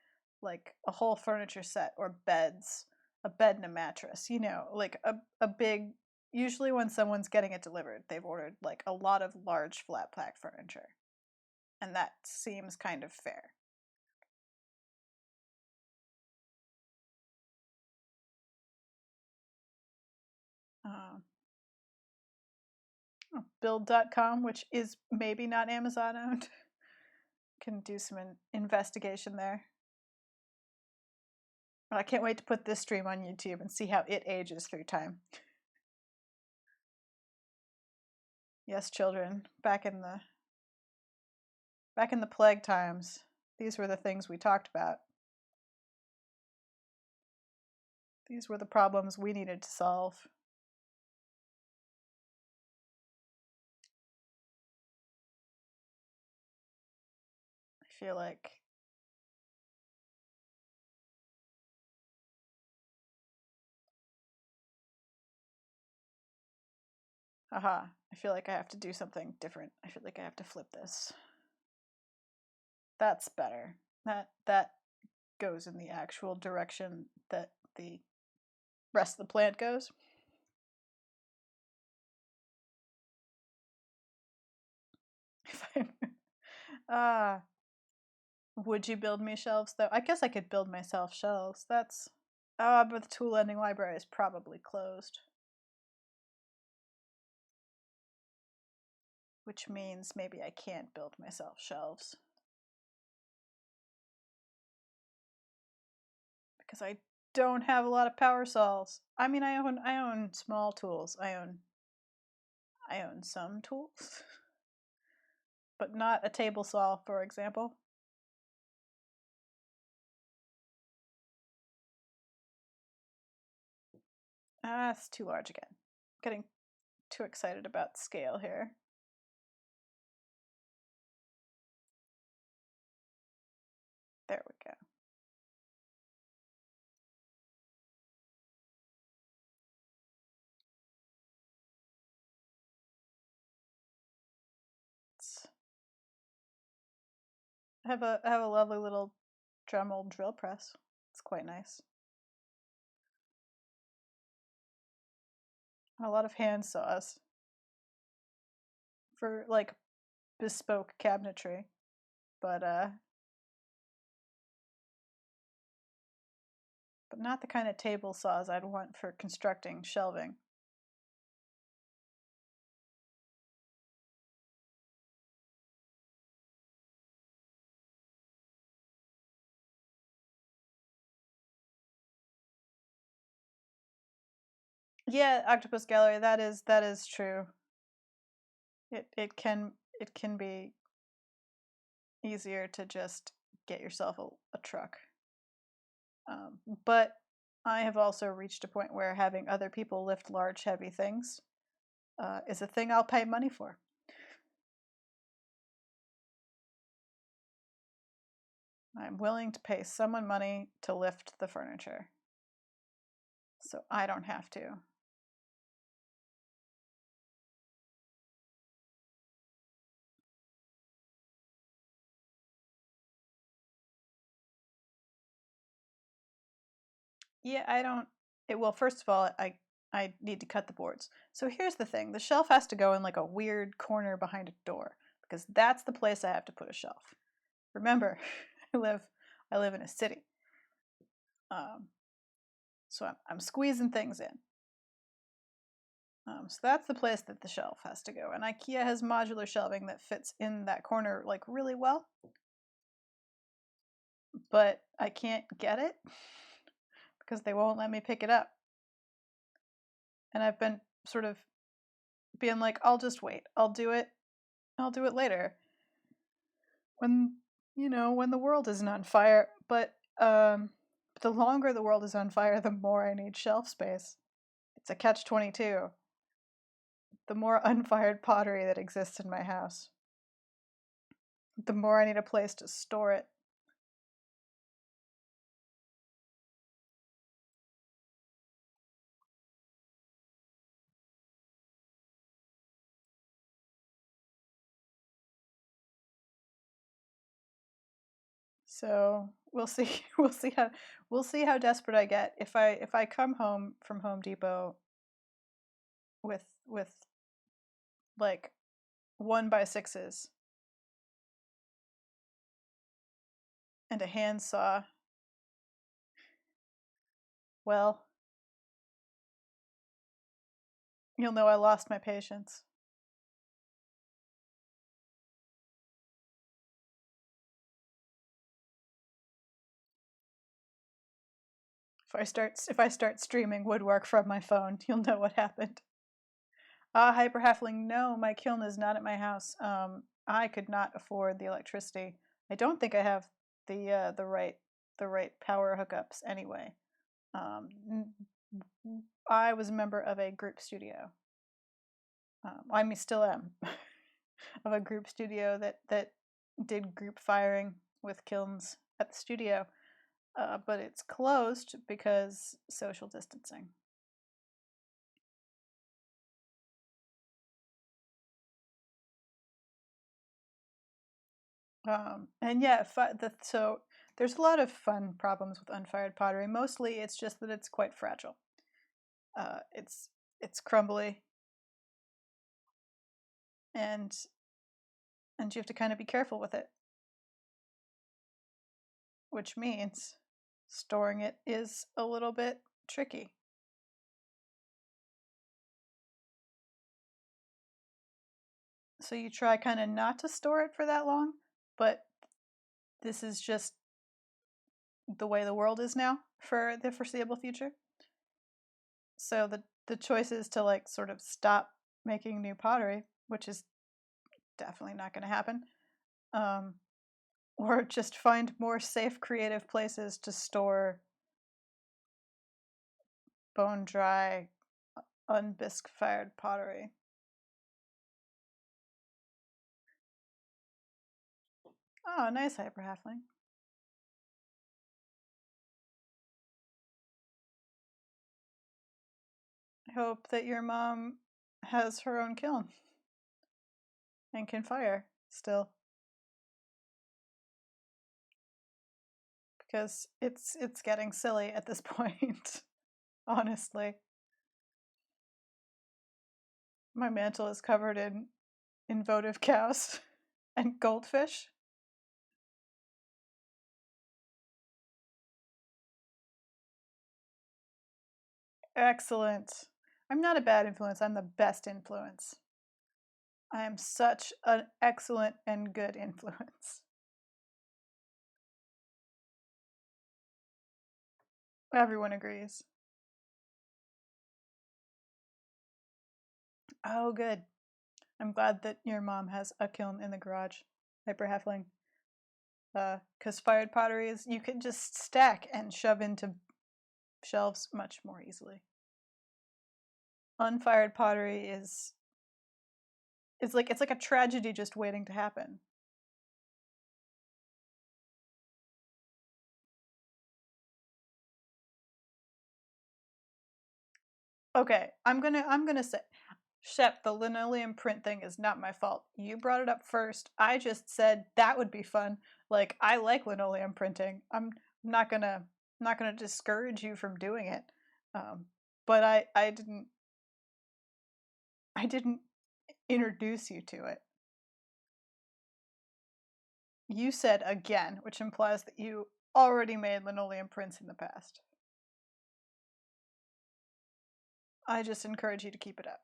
a whole furniture set or beds, a bed and a mattress, like a big, usually when someone's getting it delivered, they've ordered like a lot of large flat pack furniture. And that seems kind of fair. Uh, Build.com, which is maybe not Amazon owned, can do some investigation there. I can't wait to put this stream on YouTube and see how it ages through time. Yes, children, back in the plague times, these were the things we talked about. These were the problems we needed to solve. I feel like haha, I feel like I have to do something different. I feel like I have to flip this. That's better. That goes in the actual direction that the rest of the plant goes. uh would you build me shelves though? I guess I could build myself shelves. But the tool lending library is probably closed. Which means maybe I can't build myself shelves. Because I don't have a lot of power saws. I mean, I own small tools. I own some tools, but not a table saw, for example. Ah, it's too large again. Getting too excited about scale here. There we go. I have a lovely little Dremel drill press. It's quite nice. A lot of hand saws for like bespoke cabinetry, but not the kind of table saws I'd want for constructing shelving. Yeah, Octopus Gallery, that is true. It can be easier to just get yourself a truck. But I have also reached a point where having other people lift large, heavy things is a thing I'll pay money for. I'm willing to pay someone money to lift the furniture so I don't have to. Yeah, I don't. Well, first of all, I need to cut the boards. So here's the thing: the shelf has to go in like a weird corner behind a door because that's the place I have to put a shelf. Remember, I live in a city, um, so I'm squeezing things in. So that's the place that the shelf has to go. And IKEA has modular shelving that fits in that corner like really well, but I can't get it because they won't let me pick it up. And I've been sort of being like, I'll just wait. I'll do it later when when the world isn't on fire. But the longer the world is on fire, the more I need shelf space. It's a catch-22. The more unfired pottery that exists in my house, the more I need a place to store it. So we'll see. We'll see how desperate I get. If I come home from Home Depot with like 1x6s and a handsaw, well, you'll know I lost my patience. If I start streaming woodwork from my phone, you'll know what happened. Hyper Halfling, no, my kiln is not at my house. I could not afford the electricity. I don't think I have the right power hookups anyway. Um, I was a member of a group studio. I mean, still am, of a group studio that did group firing with kilns at the studio, but it's closed because social distancing. And yeah, so there's a lot of fun problems with unfired pottery. Mostly, it's just that it's quite fragile. It's crumbly, and and you have to kind of be careful with it, which means storing it is a little bit tricky. So you try kind of not to store it for that long, but this is just the way the world is now for the foreseeable future. So the choice is to like sort of stop making new pottery, which is definitely not going to happen, um, or just find more safe, creative places to store bone dry, unbisque fired pottery. Oh, nice, hyper halfling. I hope that your mom has her own kiln and can fire still, because it's getting silly at this point. Honestly, my mantle is covered in votive cows and goldfish. Excellent. I'm not a bad influence. I'm the best influence. I am such an excellent and good influence. Everyone agrees. Oh, good. I'm glad that your mom has a kiln in the garage, hyper halfling. Because fired pottery is you can just stack and shove into shelves much more easily. Unfired pottery is it's like a tragedy just waiting to happen. Okay, I'm gonna say, Shep, the linoleum print thing is not my fault. You brought it up first. I just said that would be fun. Like, I like linoleum printing. I'm not gonna not gonna discourage you from doing it. Um, but I didn't introduce you to it. You said again, which implies that you already made linoleum prints in the past. I just encourage you to keep it up.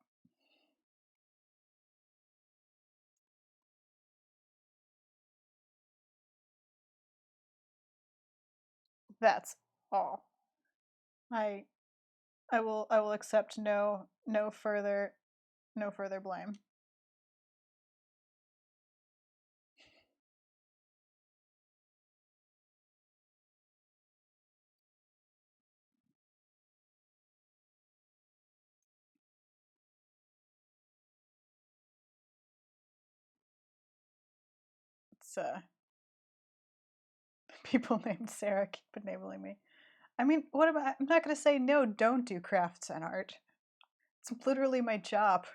That's all. I I will accept no further blame. It's people named Sarah keep enabling me. I mean, what am I? I'm not gonna say no. Don't do crafts and art. It's literally my job.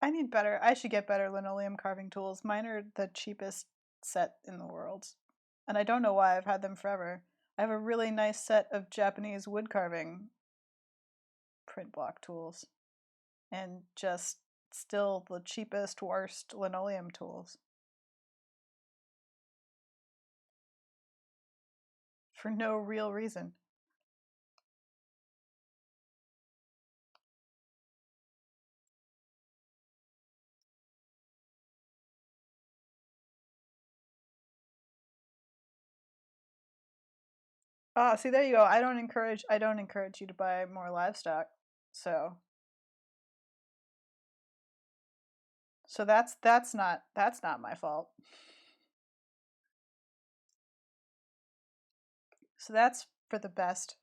I need better. I should get better linoleum carving tools. Mine are the cheapest set in the world, and I don't know why. I've had them forever. I have a really nice set of Japanese wood carving print block tools, and just still the cheapest, worst linoleum tools for no real reason. Ah, see, there you go. I don't encourage you to buy more livestock. So so that's not my fault. So that's for the best.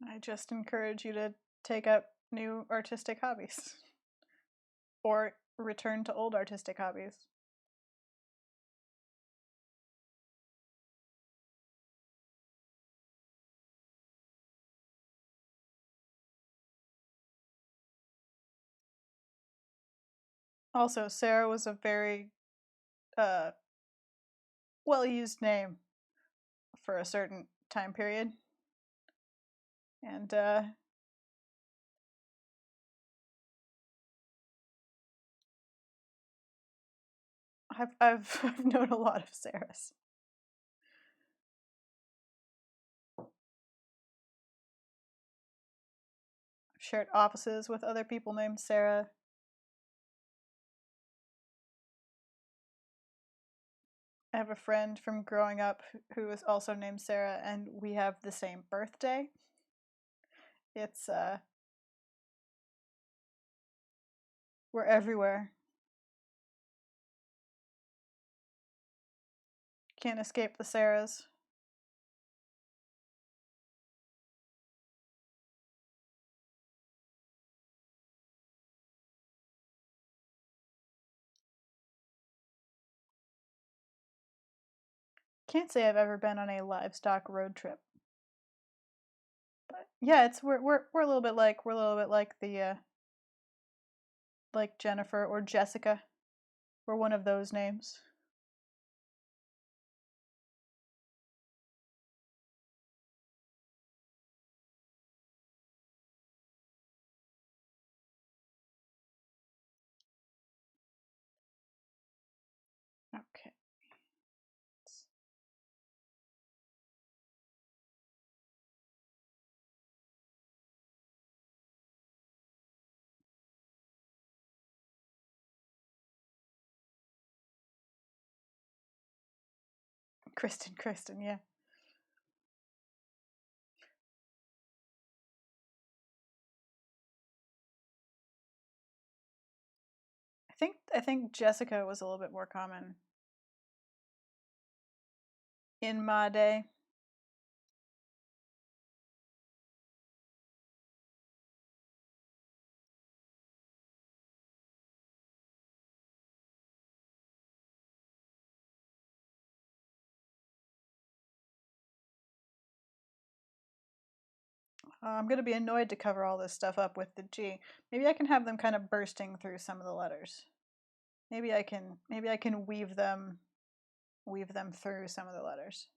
I just encourage you to take up new artistic hobbies or return to old artistic hobbies. Also, Sarah was a very uh, well used name for a certain time period, and I've known a lot of Sarahs. I've shared offices with other people named Sarah. I have a friend from growing up who is also named Sarah, and we have the same birthday. It's we're everywhere. Can't escape the Sarahs. Can't say I've ever been on a livestock road trip, but yeah, it's we're a little bit like the like Jennifer or Jessica. We're one of those names. Okay. Kristen, yeah. I think Jessica was a little bit more common in my day. I'm going to be annoyed to cover all this stuff up with the G. Maybe I can have them kind of bursting through some of the letters. Maybe I can weave them through some of the letters.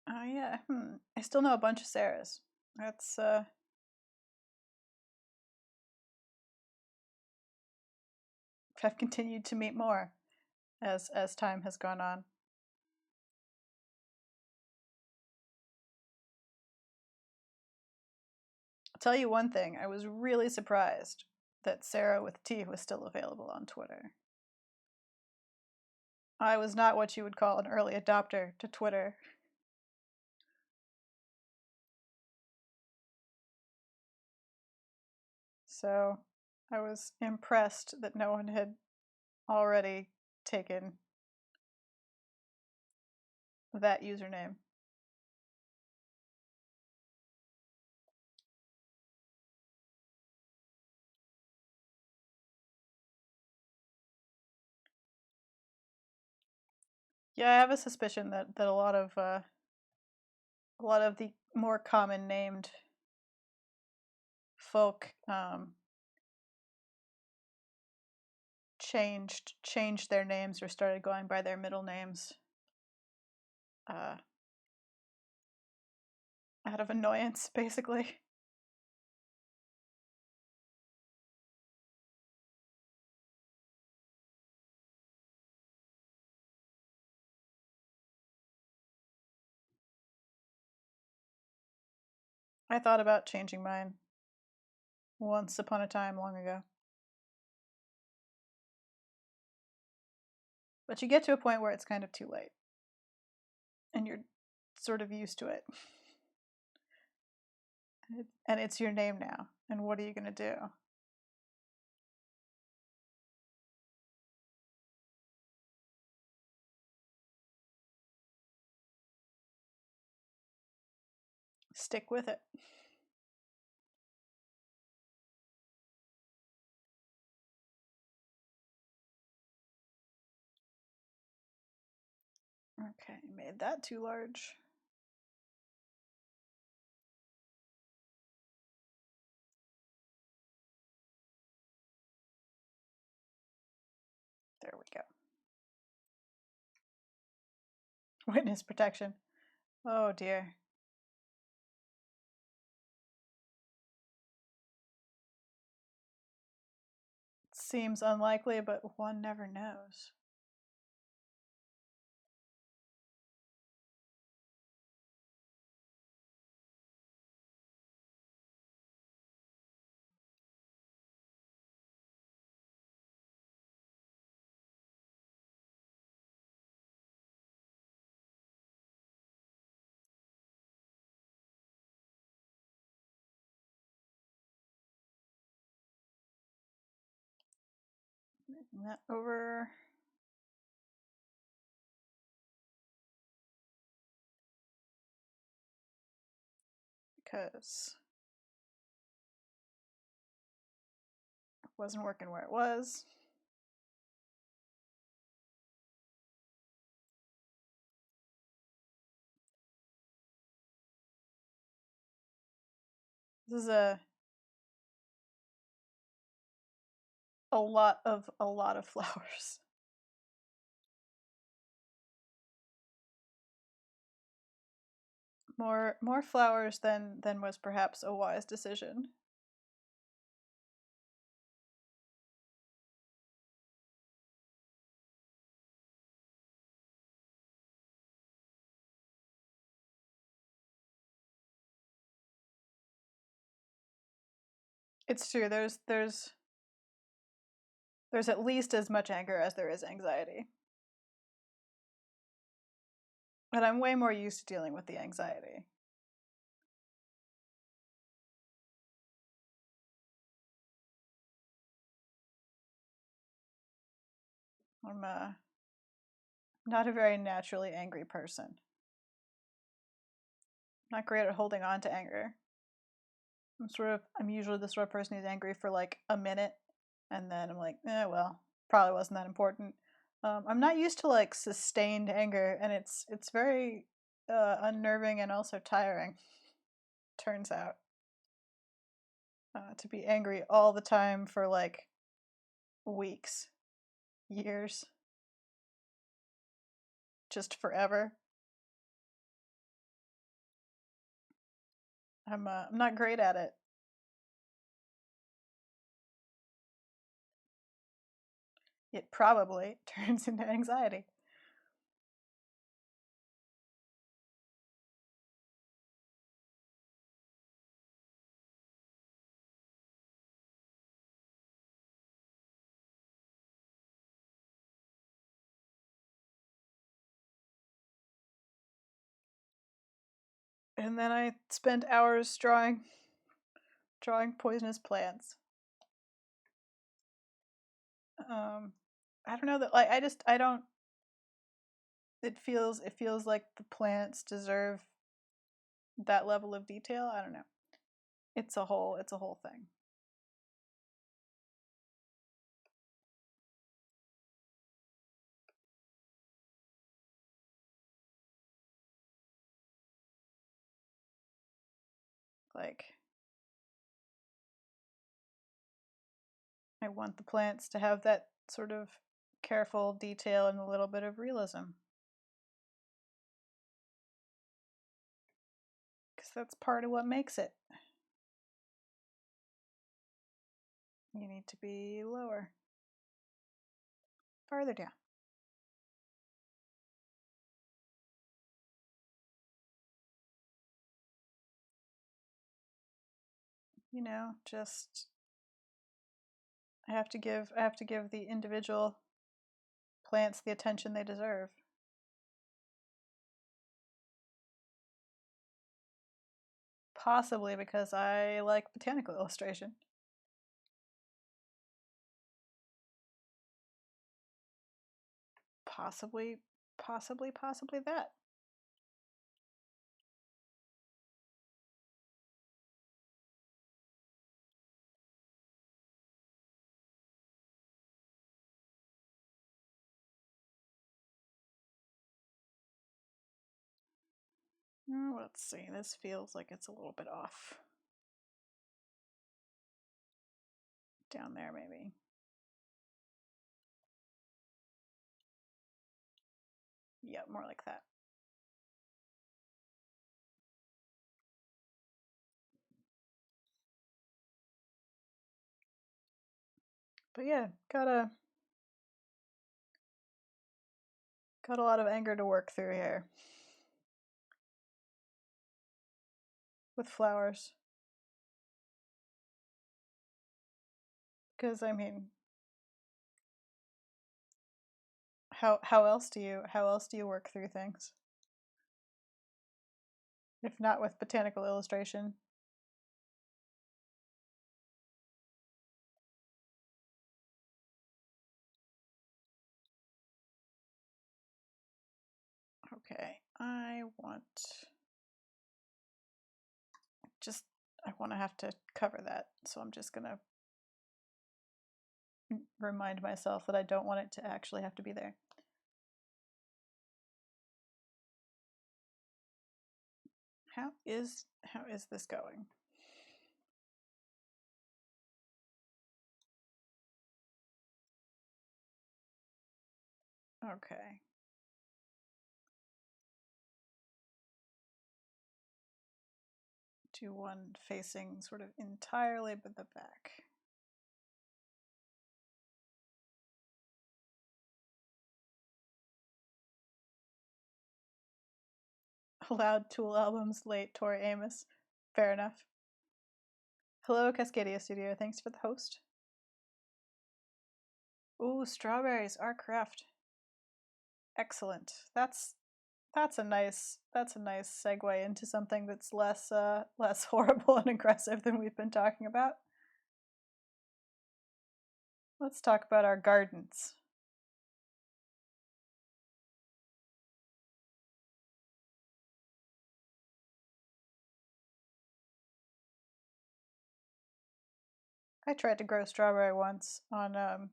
Oh yeah. I still know a bunch of Sarahs. That's I've continued to meet more as time has gone on. I'll tell you one thing, I was really surprised that Sarah with T was still available on Twitter. I was not what you would call an early adopter to Twitter. So I was impressed that no one had already taken that username. Yeah, I have a suspicion that a lot of the more common named folk changed their names or started going by their middle names out of annoyance, basically. I thought about changing mine once upon a time long ago. But you get to a point where it's kind of too late. And you're sort of used to it. And it's your name now. And what are you going to do? Stick with it. Okay, made that too large. There we go. Witness protection. Oh dear. Seems unlikely, but one never knows. Making that over. Because it wasn't working where it was. This is a lot of flowers. More flowers than was perhaps a wise decision. It's true. There's at least as much anger as there is anxiety. But I'm way more used to dealing with the anxiety. I'm not a very naturally angry person. I'm not great at holding on to anger. I'm usually the sort of person who's angry for like a minute, and then I'm like, well, probably wasn't that important. I'm not used to like sustained anger, and it's very unnerving and also tiring. Turns out to be angry all the time for like weeks, years, just forever. I'm not great at it. It probably turns into anxiety. And then I spend hours drawing poisonous plants. I don't know that like I don't. It feels like the plants deserve that level of detail. I don't know. It's a whole thing. Like I want the plants to have that sort of careful detail and a little bit of realism. Because that's part of what makes it. You need to be lower. Farther down. Just I have to give the individual plants the attention they deserve. Possibly because I like botanical illustration. Possibly that. Let's see. This feels like it's a little bit off. Down there, maybe. Yeah, more like that. But yeah, got a lot of anger to work through here. With flowers. Because I mean, how else do you work through things? If not with botanical illustration. Okay, I want to have to cover that, so I'm just gonna remind myself that I don't want it to actually have to be there. How is this going? Okay. do one facing sort of entirely but the back. Allowed Tool albums, late Tori Amos. Fair enough. Hello, Cascadia Studio. Thanks for the host. Ooh, strawberries, our craft. Excellent. That's a nice segue into something that's less horrible and aggressive than we've been talking about. Let's talk about our gardens. I tried to grow strawberry once on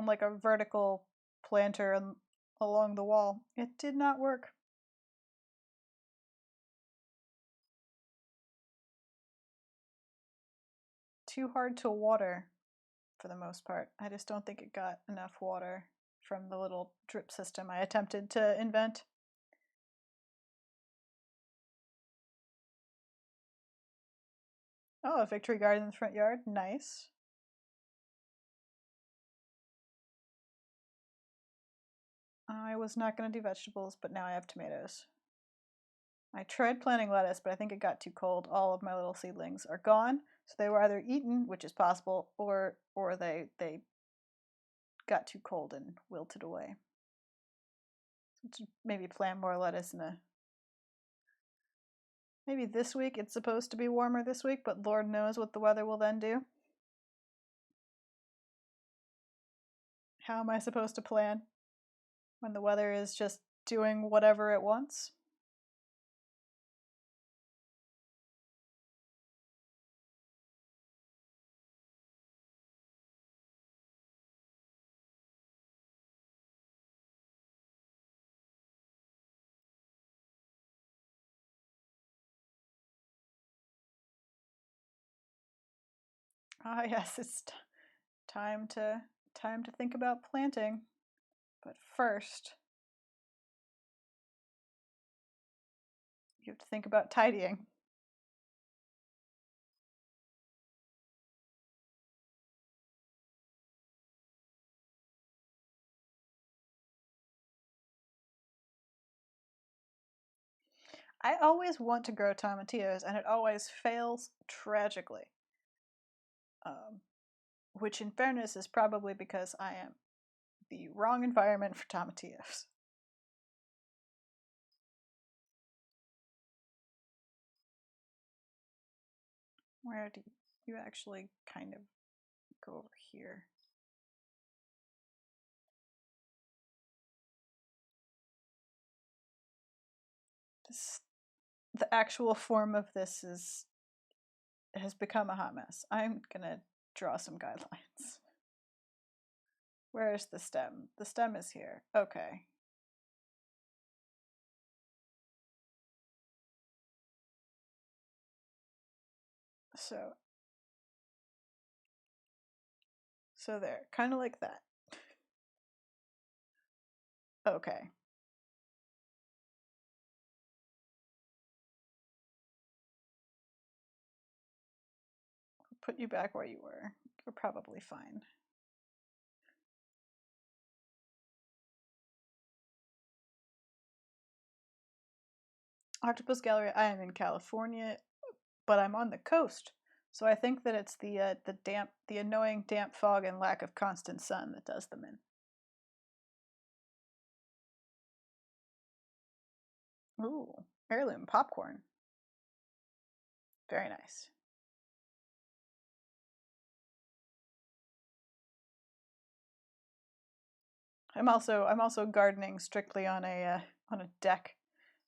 like a vertical planter along the wall. It did not work. Too hard to water for the most part. I just don't think it got enough water from the little drip system I attempted to invent. Oh, a victory garden in the front yard. Nice. I was not going to do vegetables, but now I have tomatoes. I tried planting lettuce, but I think it got too cold. All of my little seedlings are gone, so they were either eaten, which is possible, or they got too cold and wilted away. So maybe plant more lettuce in a. Maybe this week. It's supposed to be warmer this week, but Lord knows what the weather will then do. How am I supposed to plan when the weather is just doing whatever it wants? Ah, yes, it's time to think about planting. But first, you have to think about tidying. I always want to grow tomatillos, and it always fails tragically. Which, in fairness, is probably because I am the wrong environment for tomatillos. Where do you actually kind of go over here? The actual form of this has become a hot mess. I'm gonna draw some guidelines. Where's the stem? The stem is here. Okay. So there, kind of like that. Okay. Put you back where you were. You're probably fine. Octopus Gallery. I am in California, but I'm on the coast, so I think that it's the annoying damp fog and lack of constant sun that does them in. Ooh, heirloom popcorn. Very nice. I'm also gardening strictly on a deck,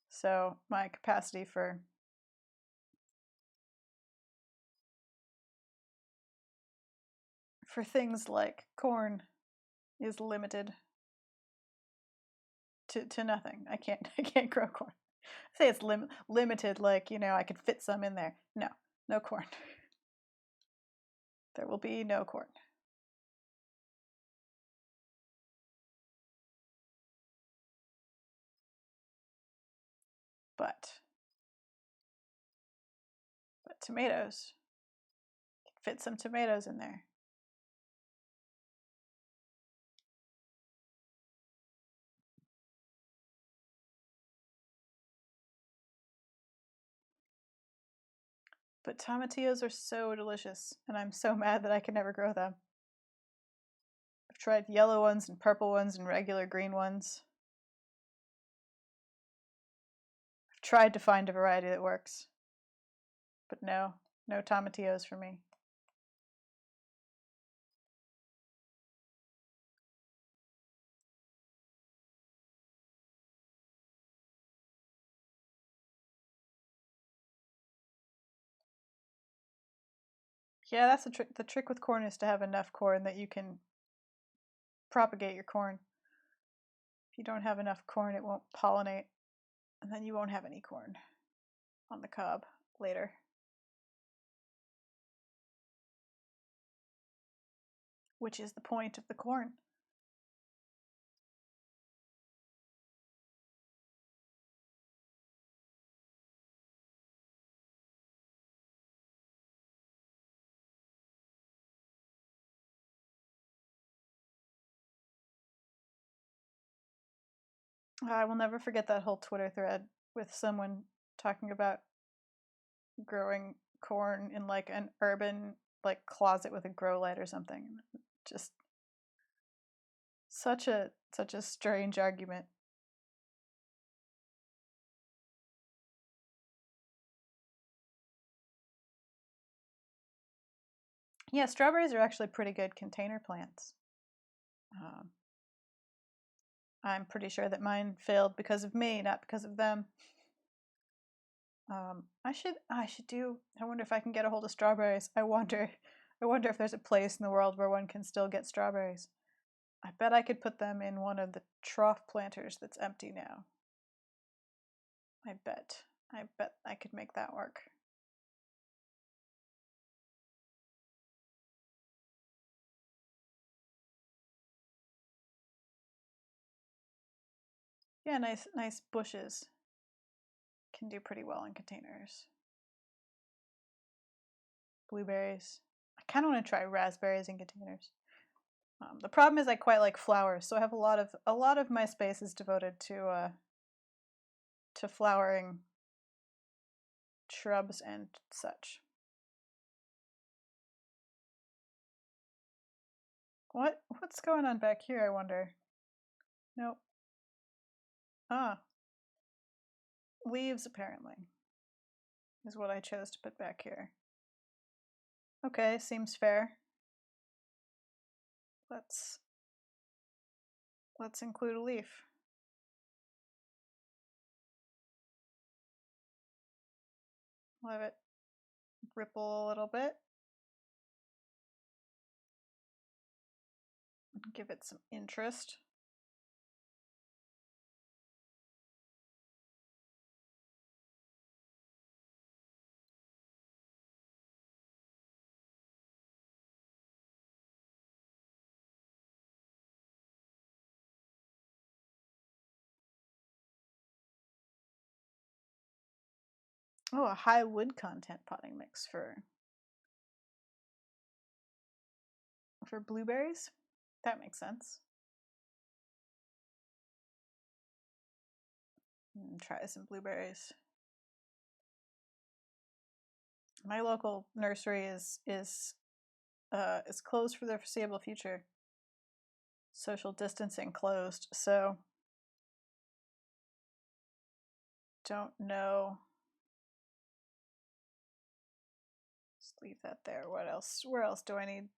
so my capacity for things like corn is limited to nothing. I can't grow corn. I say it's limited, like, I could fit some in there. No corn. There will be no corn. But tomatoes. Fit some tomatoes in there. But tomatillos are so delicious, and I'm so mad that I can never grow them. I've tried yellow ones and purple ones and regular green ones. I've tried to find a variety that works. But no tomatillos for me. Yeah, that's the trick. The trick with corn is to have enough corn that you can propagate your corn. If you don't have enough corn, it won't pollinate, and then you won't have any corn on the cob later. Which is the point of the corn. I will never forget that whole Twitter thread with someone talking about growing corn in like an urban like closet with a grow light or something. Just such a strange argument. Yeah, strawberries are actually pretty good container plants. I'm pretty sure that mine failed because of me, not because of them. I should do. I wonder if I can get a hold of strawberries. I wonder if there's a place in the world where one can still get strawberries. I bet I could put them in one of the trough planters that's empty now. I bet I could make that work. Yeah, nice bushes can do pretty well in containers. Blueberries. I kind of want to try raspberries in containers. The problem is I quite like flowers, so I have a lot of my space is devoted to flowering shrubs and such. What's going on back here, I wonder? Nope. Ah. Leaves, apparently, is what I chose to put back here. Okay, seems fair. Let's include a leaf. Let it ripple a little bit. Give it some interest. Oh, a high wood content potting mix for blueberries? That makes sense. Try some blueberries. My local nursery is closed for the foreseeable future. Social distancing closed, so don't know. Just leave that there. What else? Where else do I need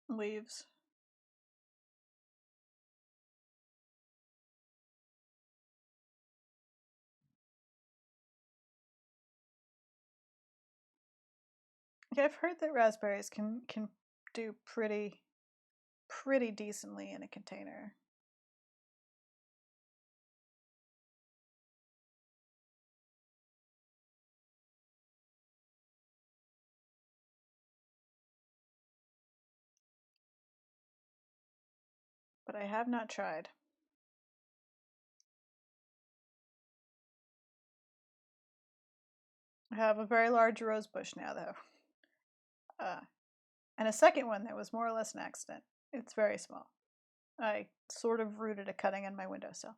leaves? Yeah, I've heard that raspberries can do pretty decently in a container. But I have not tried. I have a very large rose bush now, though. And a second one that was more or less an accident. It's very small. I sort of rooted a cutting in my windowsill.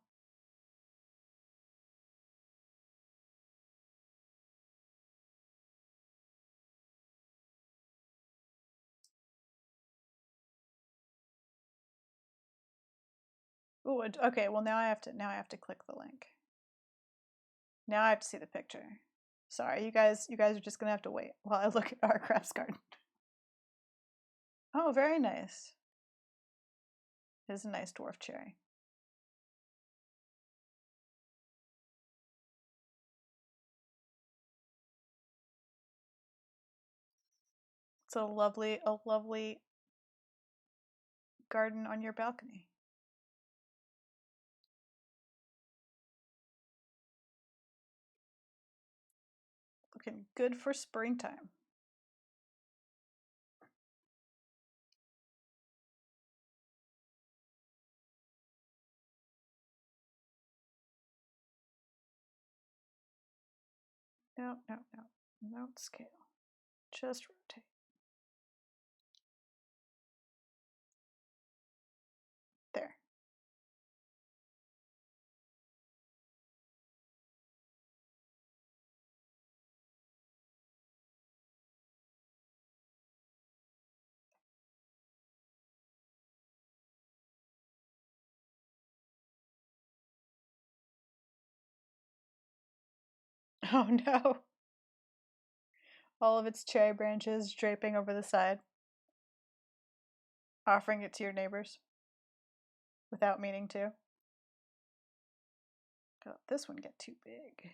Ooh, okay. Well, now I have to click the link. Now I have to see the picture. Sorry, you guys are just gonna have to wait while I look at our crafts garden. Oh, very nice. It is a nice dwarf cherry. It's a lovely garden on your balcony. Looking good for springtime. No, don't scale. Just rotate. There. Oh no. All of its cherry branches draping over the side. Offering it to your neighbors. Without meaning to. Don't let this one get too big.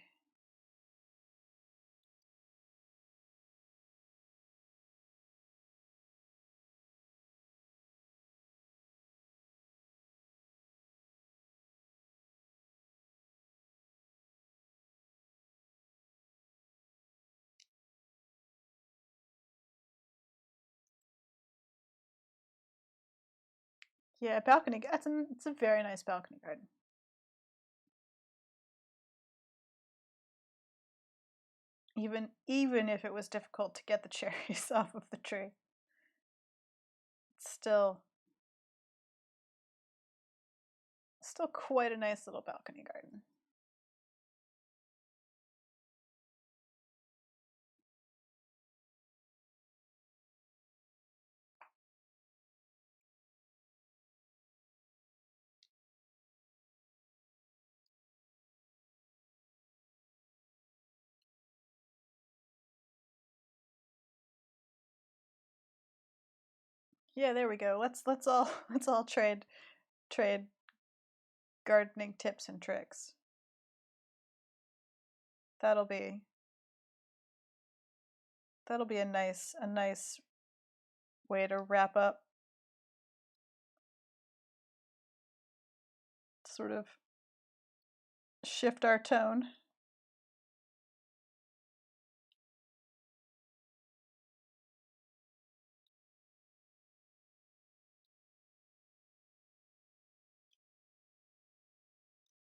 Yeah, balcony. It's a very nice balcony garden. Even if it was difficult to get the cherries off of the tree, it's still quite a nice little balcony garden. Yeah, there we go. Let's all trade gardening tips and tricks. That'll be a nice way to wrap up. Sort of shift our tone.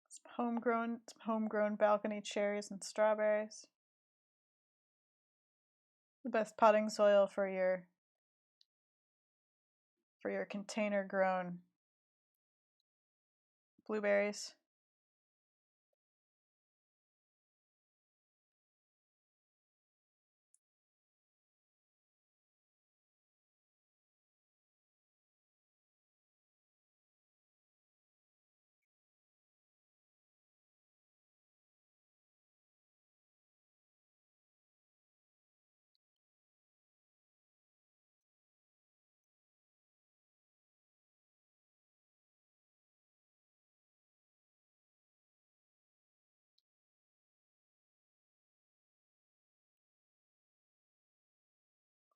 Some homegrown balcony cherries and strawberries. The best potting soil for your container grown blueberries.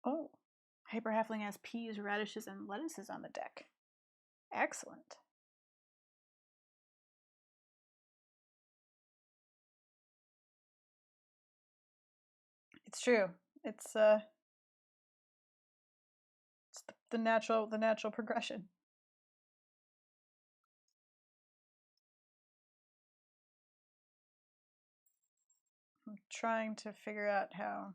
Oh, Hyper Halfling has peas, radishes, and lettuces on the deck. Excellent. It's true. It's the natural progression. I'm trying to figure out how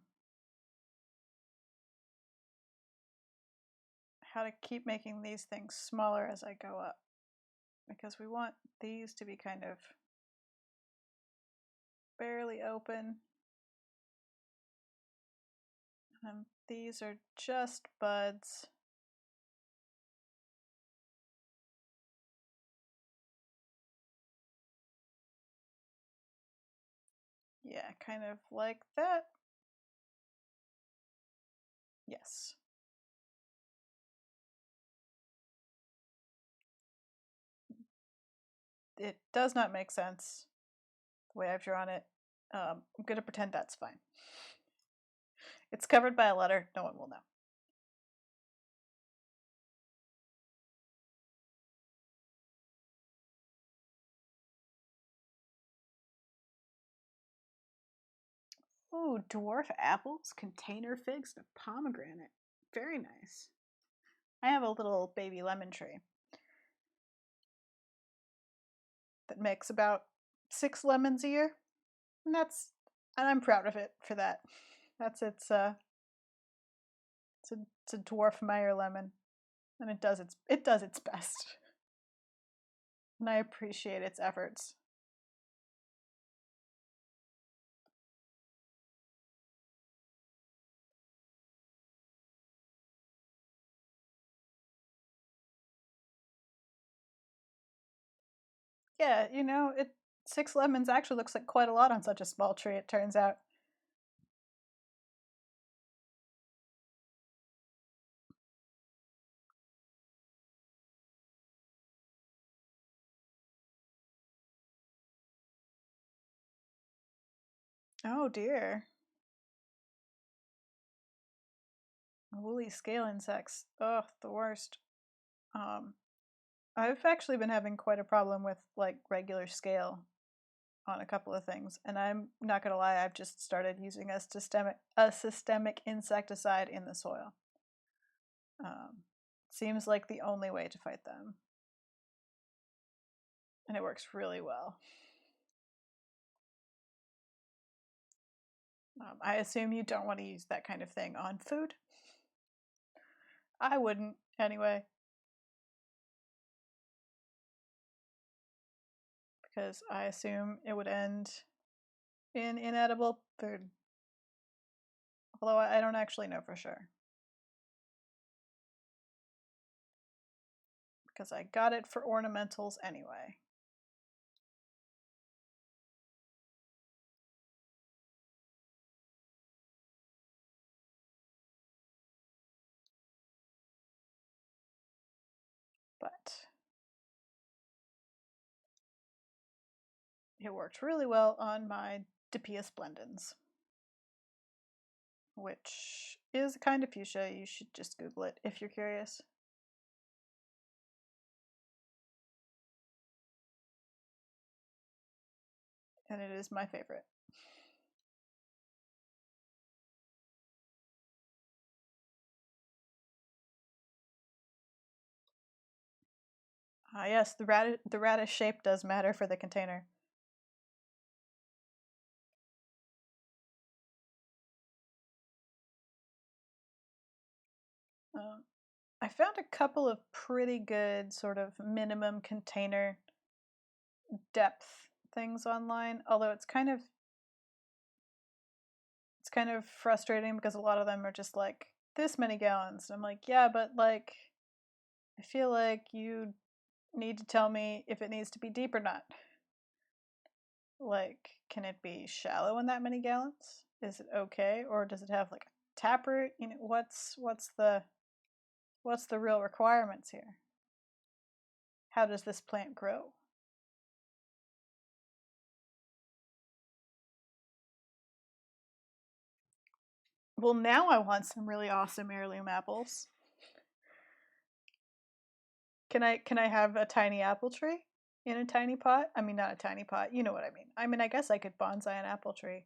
to keep making these things smaller as I go up, because we want these to be kind of barely open, and these are just buds. Yeah, kind of like that. Yes. It does not make sense the way I've drawn it. I'm going to pretend that's fine. It's covered by a letter. No one will know. Ooh, dwarf apples, container figs, and a pomegranate. Very nice. I have a little baby lemon tree that makes about 6 lemons a year. And I'm proud of it for that. That's it's a dwarf Meyer lemon, and it does its best. And I appreciate its efforts. Yeah, 6 lemons actually looks like quite a lot on such a small tree, it turns out. Oh dear. Woolly scale insects. Ugh, the worst. Um, I've actually been having quite a problem with like regular scale on a couple of things, and I'm not gonna lie, I've just started using a systemic insecticide in the soil. Seems like the only way to fight them, and it works really well. I assume you don't want to use that kind of thing on food. I wouldn't anyway, because I assume it would end in inedible food. Although I don't actually know for sure, because I got it for ornamentals anyway. But it worked really well on my Dipia splendens, which is a kind of fuchsia. You should just Google it if you're curious. And it is my favorite. Ah, yes, the radish shape does matter for the container. I found a couple of pretty good sort of minimum container depth things online, although it's kind of frustrating because a lot of them are just like this many gallons. And I'm like, yeah, but like I feel like you need to tell me if it needs to be deep or not. Like, can it be shallow in that many gallons? Is it okay, or does it have like a taproot? What's the real requirements here? How does this plant grow? Well, now I want some really awesome heirloom apples. Can I have a tiny apple tree in a tiny pot? I mean, not a tiny pot. You know what I mean. I mean, I guess I could bonsai an apple tree.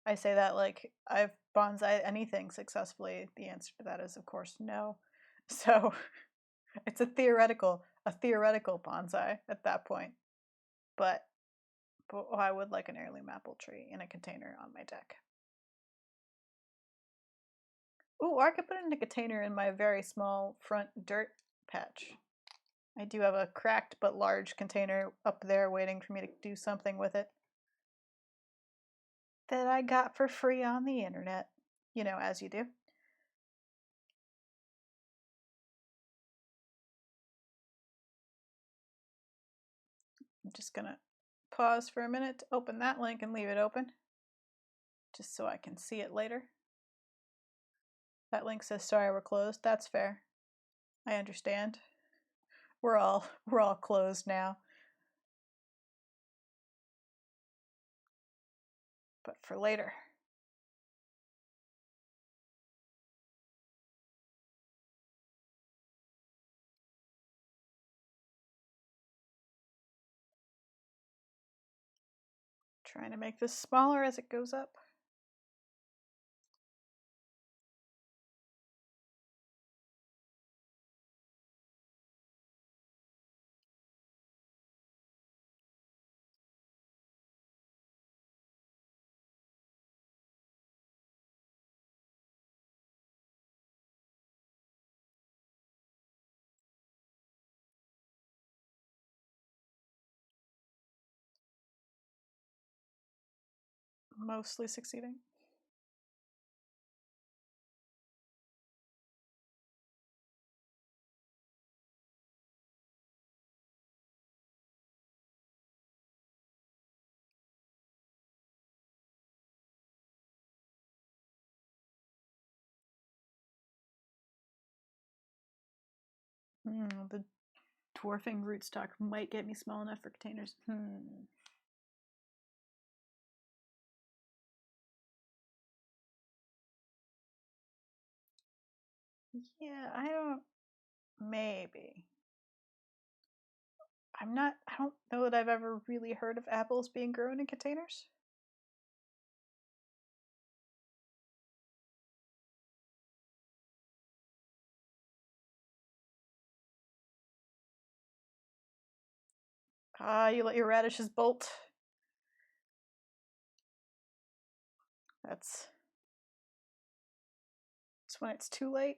I say that like I've bonsai anything successfully. The answer to that is, of course, no. So it's a theoretical bonsai at that point. But But I would like an heirloom apple tree in a container on my deck. Ooh, I could put it in a container in my very small front dirt patch. I do have a cracked but large container up there waiting for me to do something with it that I got for free on the internet. You know, as you do. I'm just gonna pause for a minute to open that link and leave it open, just so I can see it later. That link says sorry we're closed. That's fair. I understand. We're all closed now. But for later. Trying to make this smaller as it goes up. Mostly succeeding. The dwarfing rootstock might get me small enough for containers. Yeah, I don't. Maybe. I don't know that I've ever really heard of apples being grown in containers. You let your radishes bolt. That's when it's too late.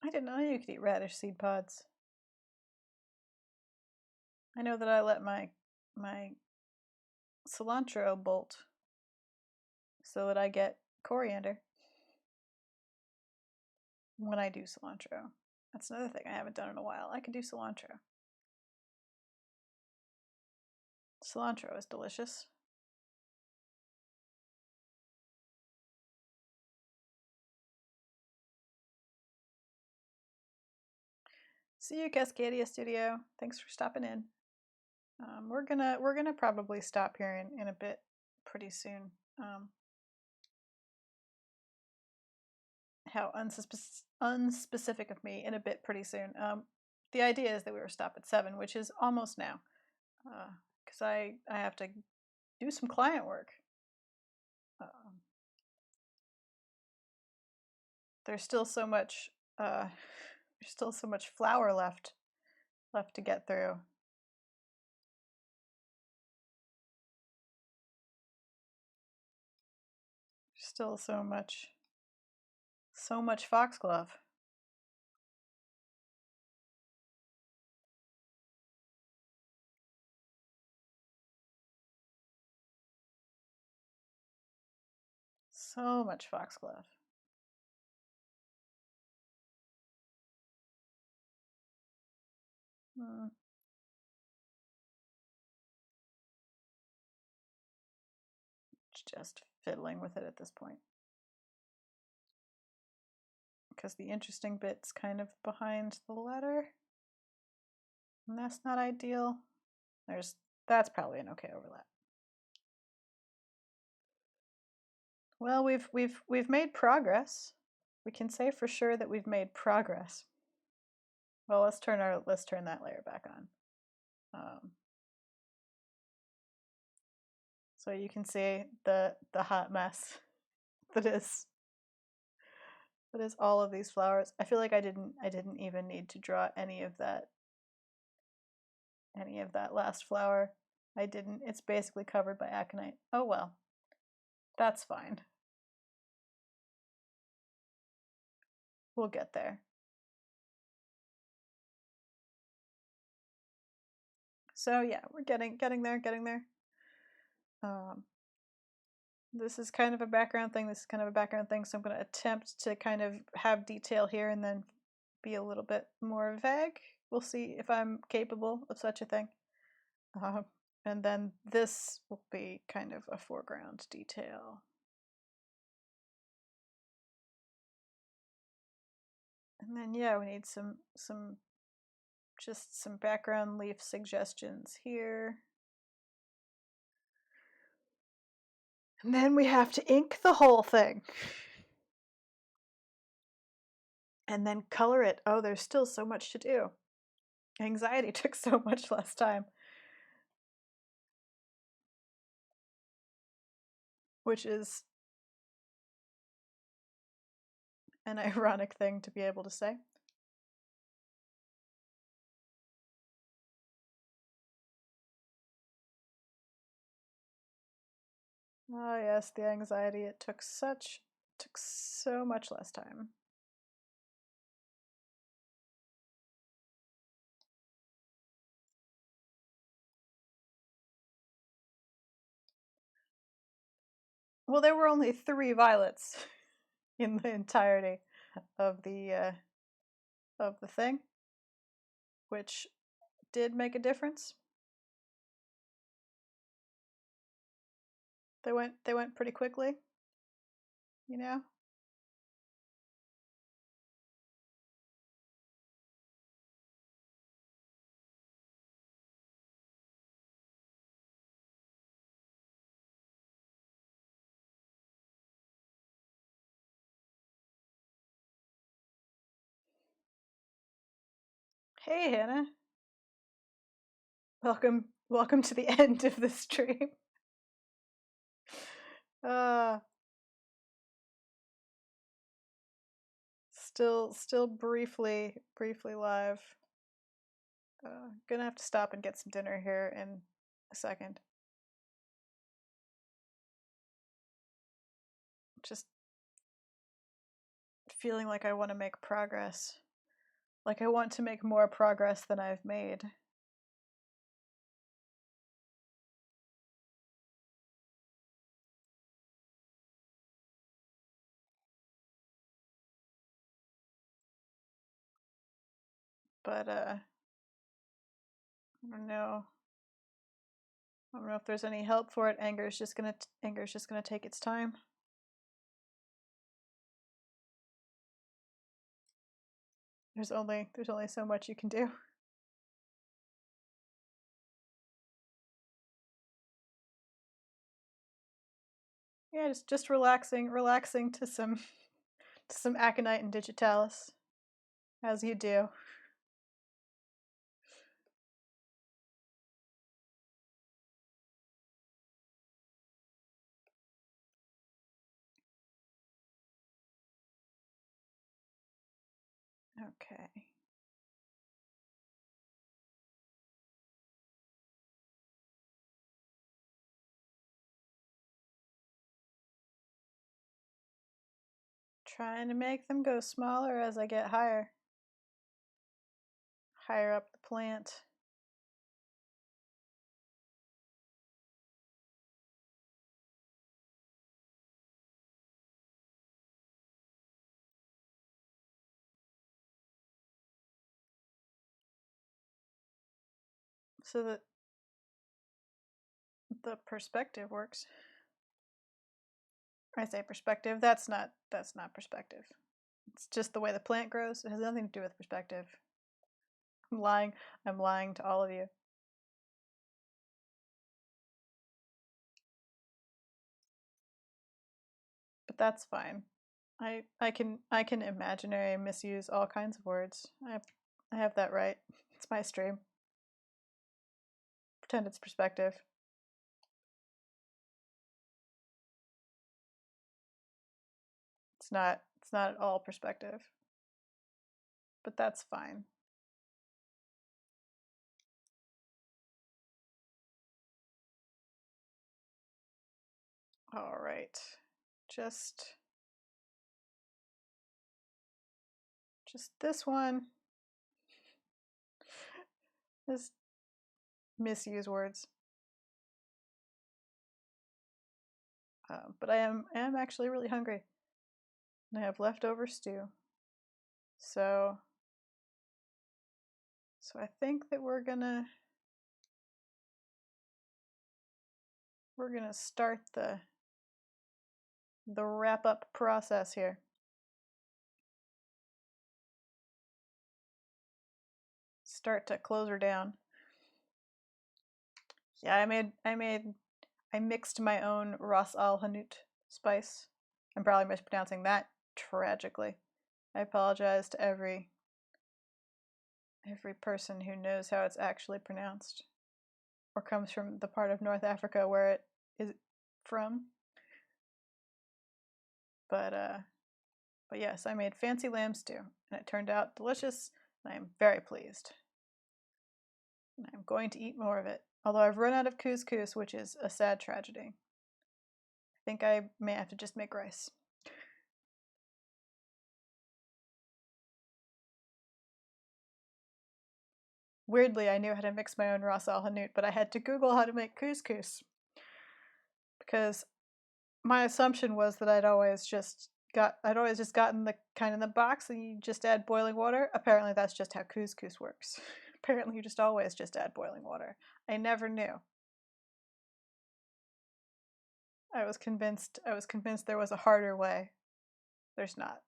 I didn't know you could eat radish seed pods. I know that I let my cilantro bolt so that I get coriander when I do cilantro. That's another thing I haven't done in a while. I can do cilantro. Cilantro is delicious. See you, Cascadia Studio. Thanks for stopping in. We're gonna probably stop here in a bit, pretty soon. How unspecific of me, in a bit, pretty soon. The idea is that we were stop at 7, which is almost now, because I have to do some client work. There's still so much flower left to get through. Still so much foxglove. So much foxglove. Just fiddling with it at this point. Because the interesting bit's kind of behind the letter. And that's not ideal. That's probably an okay overlap. Well, we've made progress. We can say for sure that we've made progress. Well, let's turn that layer back on. So you can see the hot mess that is all of these flowers. I feel like I didn't even need to draw any of that last flower. I didn't. It's basically covered by aconite. Oh well. That's fine. We'll get there. So yeah, we're getting there. This is kind of a background thing. So I'm going to attempt to kind of have detail here and then be a little bit more vague. We'll see if I'm capable of such a thing. And then this will be kind of a foreground detail. And then yeah, we need some background leaf suggestions here. And then we have to ink the whole thing. And then color it. Oh, there's still so much to do. Anxiety took so much less time. Which is an ironic thing to be able to say. Oh yes, the anxiety. It took so much less time. Well, there were only 3 violets in the entirety of the thing, which did make a difference. They went pretty quickly, you know. Hey Hannah. Welcome to the end of the stream. Still briefly live. Gonna have to stop and get some dinner here in a second. Just feeling like I want to make progress. Like I want to make more progress than I've made. But I don't know. I don't know if there's any help for it. Anger's just gonna take its time. There's only so much you can do. Yeah, just relaxing to some aconite and digitalis, as you do. Okay. Trying to make them go smaller as I get higher up the plant. So that the perspective works. I say perspective, that's not perspective. It's just the way the plant grows. It has nothing to do with perspective. I'm lying to all of you. But that's fine. I can imaginary misuse all kinds of words. I have that right. It's my stream. Pretend it's perspective. It's not at all perspective. But that's fine. All right. Just this one. Just misuse words. But I am actually really hungry. And I have leftover stew. So I think that we're gonna start the wrap up process here. Start to close her down. Yeah, I mixed my own Ras Al Hanout spice. I'm probably mispronouncing that tragically. I apologize to every person who knows how it's actually pronounced or comes from the part of North Africa where it is from. But yes, I made fancy lamb stew and it turned out delicious and I am very pleased. And I'm going to eat more of it. Although I've run out of couscous, which is a sad tragedy. I think I may have to just make rice. Weirdly, I knew how to mix my own Ras Al Hanout, but I had to Google how to make couscous. Because my assumption was that I'd always just gotten the kind in the box and you just add boiling water. Apparently that's just how couscous works. Apparently you just always just add boiling water. I never knew. I was convinced there was a harder way. There's not.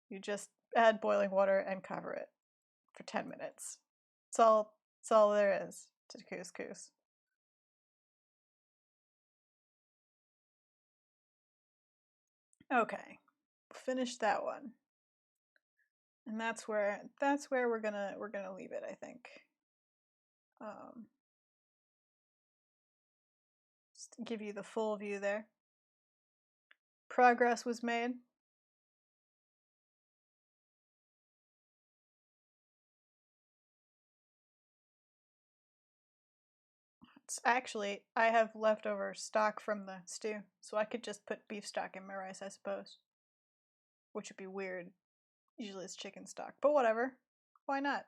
You just add boiling water and cover it for 10 minutes. That's all there is to couscous. Okay. Finish that one. And that's where we're gonna leave it, I think. Just to give you the full view there. Progress was made. It's actually, I have leftover stock from the stew, so I could just put beef stock in my rice, I suppose. Which would be weird. Usually it's chicken stock, but whatever. Why not?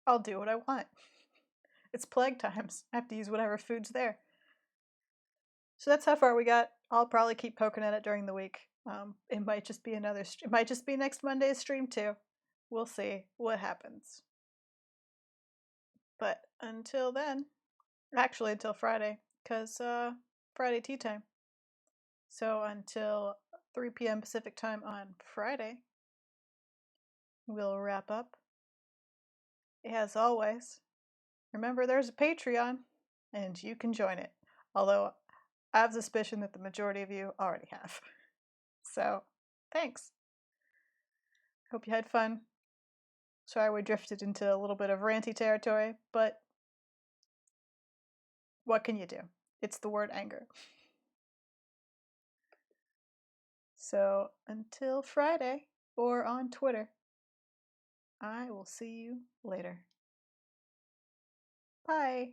I'll do what I want. It's plague times. I have to use whatever food's there. So that's how far we got. I'll probably keep poking at it during the week. It might just be it might just be next Monday's stream too. We'll see what happens. But until then, actually until Friday, because Friday tea time. So until 3 p.m. Pacific time on Friday, we'll wrap up. As always, remember there's a Patreon, and you can join it. Although I have a suspicion that the majority of you already have. So, thanks. Hope you had fun. Sorry we drifted into a little bit of ranty territory, but what can you do? It's the word anger. So, until Friday, or on Twitter, I will see you later. Bye.